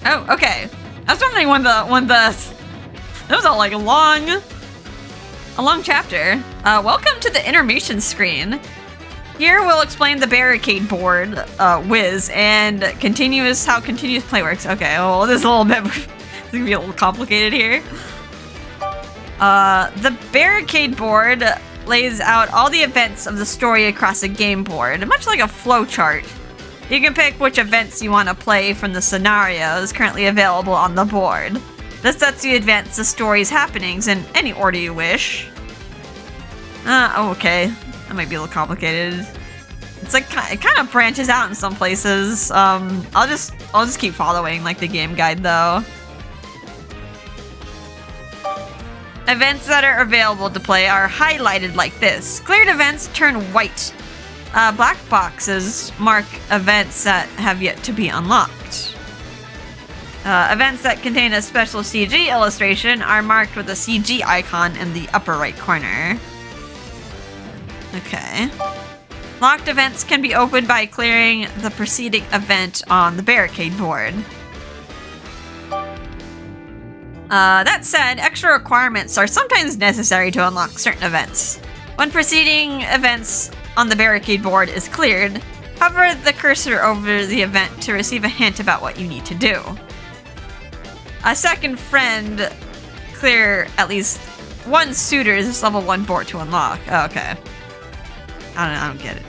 Oh, okay. I was wondering when the that was all like a long chapter. Welcome to the intermission screen. Here we'll explain the barricade board, whiz, and how continuous play works. Okay, well, this is a little bit, it's gonna be a little complicated here. The barricade board lays out all the events of the story across a game board, much like a flowchart. You can pick which events you want to play from the scenarios currently available on the board. This lets you advance the story's happenings in any order you wish. Okay. That might be a little complicated. It's like it kind of branches out in some places. I'll just keep following like the game guide though. Events that are available to play are highlighted like this. Cleared events turn white. Black boxes mark events that have yet to be unlocked. Events that contain a special CG illustration are marked with a CG icon in the upper right corner. Okay. Locked events can be opened by clearing the preceding event on the barricade board. That said, extra requirements are sometimes necessary to unlock certain events. When preceding events on the barricade board is cleared, hover the cursor over the event to receive a hint about what you need to do. A second friend clear at least one suitors level 1 board to unlock. Oh, okay. I don't get it.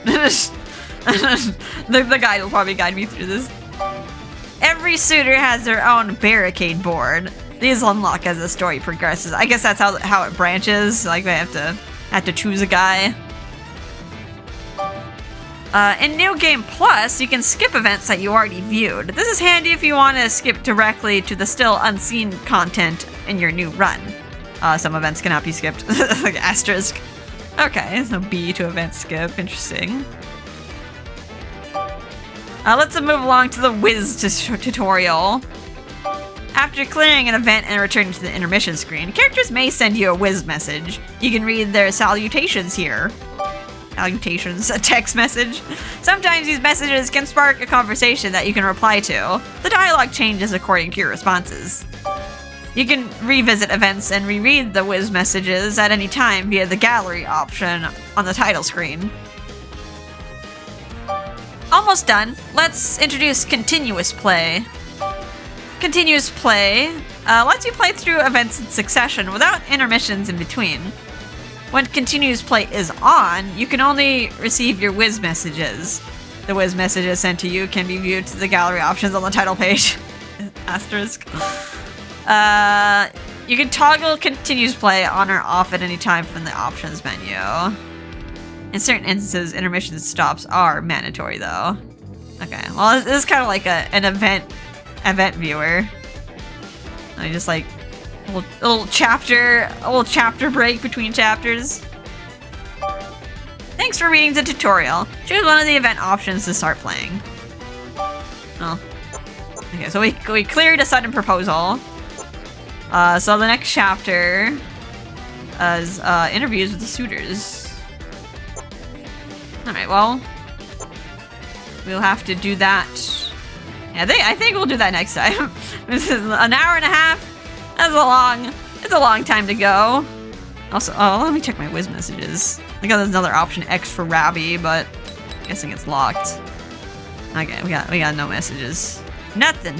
the guide will probably guide me through this. Every suitor has their own barricade board. These unlock as the story progresses. I guess that's how it branches. Like they have to choose a guy. In New Game Plus, you can skip events that you already viewed. This is handy if you want to skip directly to the still unseen content in your new run. Some events cannot be skipped, like asterisk. Okay, so B to event skip, interesting. Let's move along to the whiz tutorial. After clearing an event and returning to the intermission screen, characters may send you a whiz message. You can read their salutations here. Salutations, a text message. Sometimes these messages can spark a conversation that you can reply to. The dialogue changes according to your responses. You can revisit events and reread the whiz messages at any time via the gallery option on the title screen. Almost done. Let's introduce continuous play. Continuous play lets you play through events in succession without intermissions in between. When continuous play is on, you can only receive your whiz messages. The whiz messages sent to you can be viewed to the gallery options on the title page. Asterisk. You can toggle continuous play on or off at any time from the options menu. In certain instances, intermission stops are mandatory though. Okay, well this is kind of like an event viewer. I just like a little chapter break between chapters. Thanks for reading the tutorial. Choose one of the event options to start playing. Oh. Okay, so we cleared a sudden proposal. So the next chapter is interviews with the suitors. Alright, well, we'll have to do that. Yeah, I think we'll do that next time. This is an hour and a half. It's a long time to go. Also, let me check my whiz messages. I got another option X for Rabby, but I'm guessing it's locked. Okay, we got no messages. Nothing.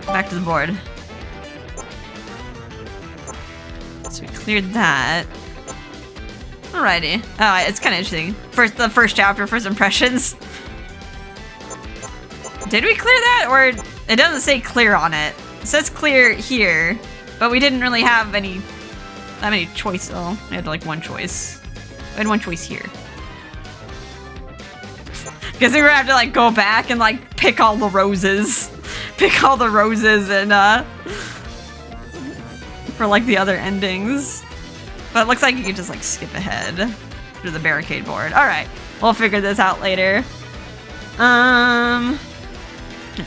Back to the board. So we cleared that. Alrighty. Oh, it's kind of interesting. The first chapter, first impressions. Did we clear that, or it doesn't say clear on it? It says clear here, but we didn't really have that many choices. Oh, we had like one choice. We had one choice here. Guess we're gonna have to like go back and like pick all the roses. Pick all the roses and for like the other endings. But it looks like you can just like skip ahead through the barricade board. Alright, we'll figure this out later. Can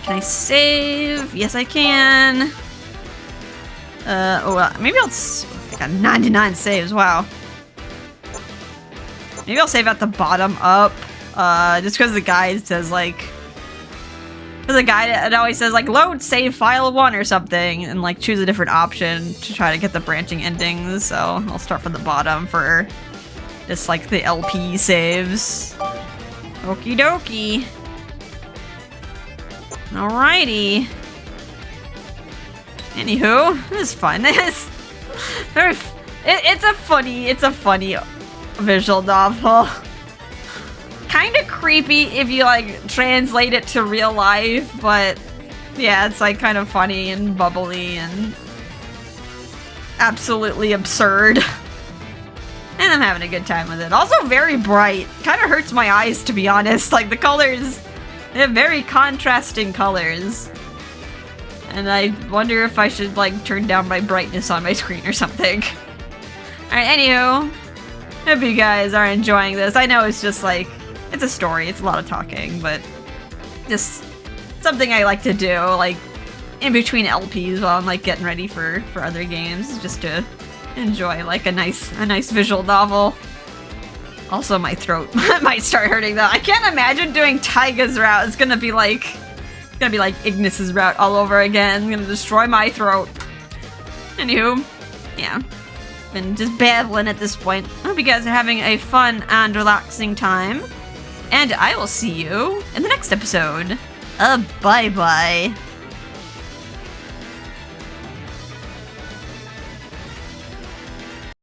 I save? Yes, I can. Maybe I got 99 saves, wow. Maybe I'll save at the bottom up. Just because the guide says like... There's a guide that always says like, load save file 1 or something, and like choose a different option to try to get the branching endings, so I'll start from the bottom for just like the LP saves. Okie dokie. Alrighty. Anywho, this is fun. It's a funny visual novel. Kind of creepy if you like translate it to real life, but yeah, it's like kind of funny and bubbly and absolutely absurd. And I'm having a good time with it. Also very bright. Kind of hurts my eyes, to be honest. Like the colors, they have very contrasting colors. And I wonder if I should like turn down my brightness on my screen or something. Alright, anywho, hope you guys are enjoying this. I know it's just like, it's a story, it's a lot of talking, but just something I like to do, like, in between LPs while I'm, like, getting ready for other games, just to enjoy, like, a nice visual novel. Also, my throat might start hurting, though. I can't imagine doing Taiga's route. It's gonna be like Ignis's route all over again. I'm gonna destroy my throat. Anywho, yeah. Been just babbling at this point. I hope you guys are having a fun and relaxing time. And I will see you in the next episode. Bye-bye.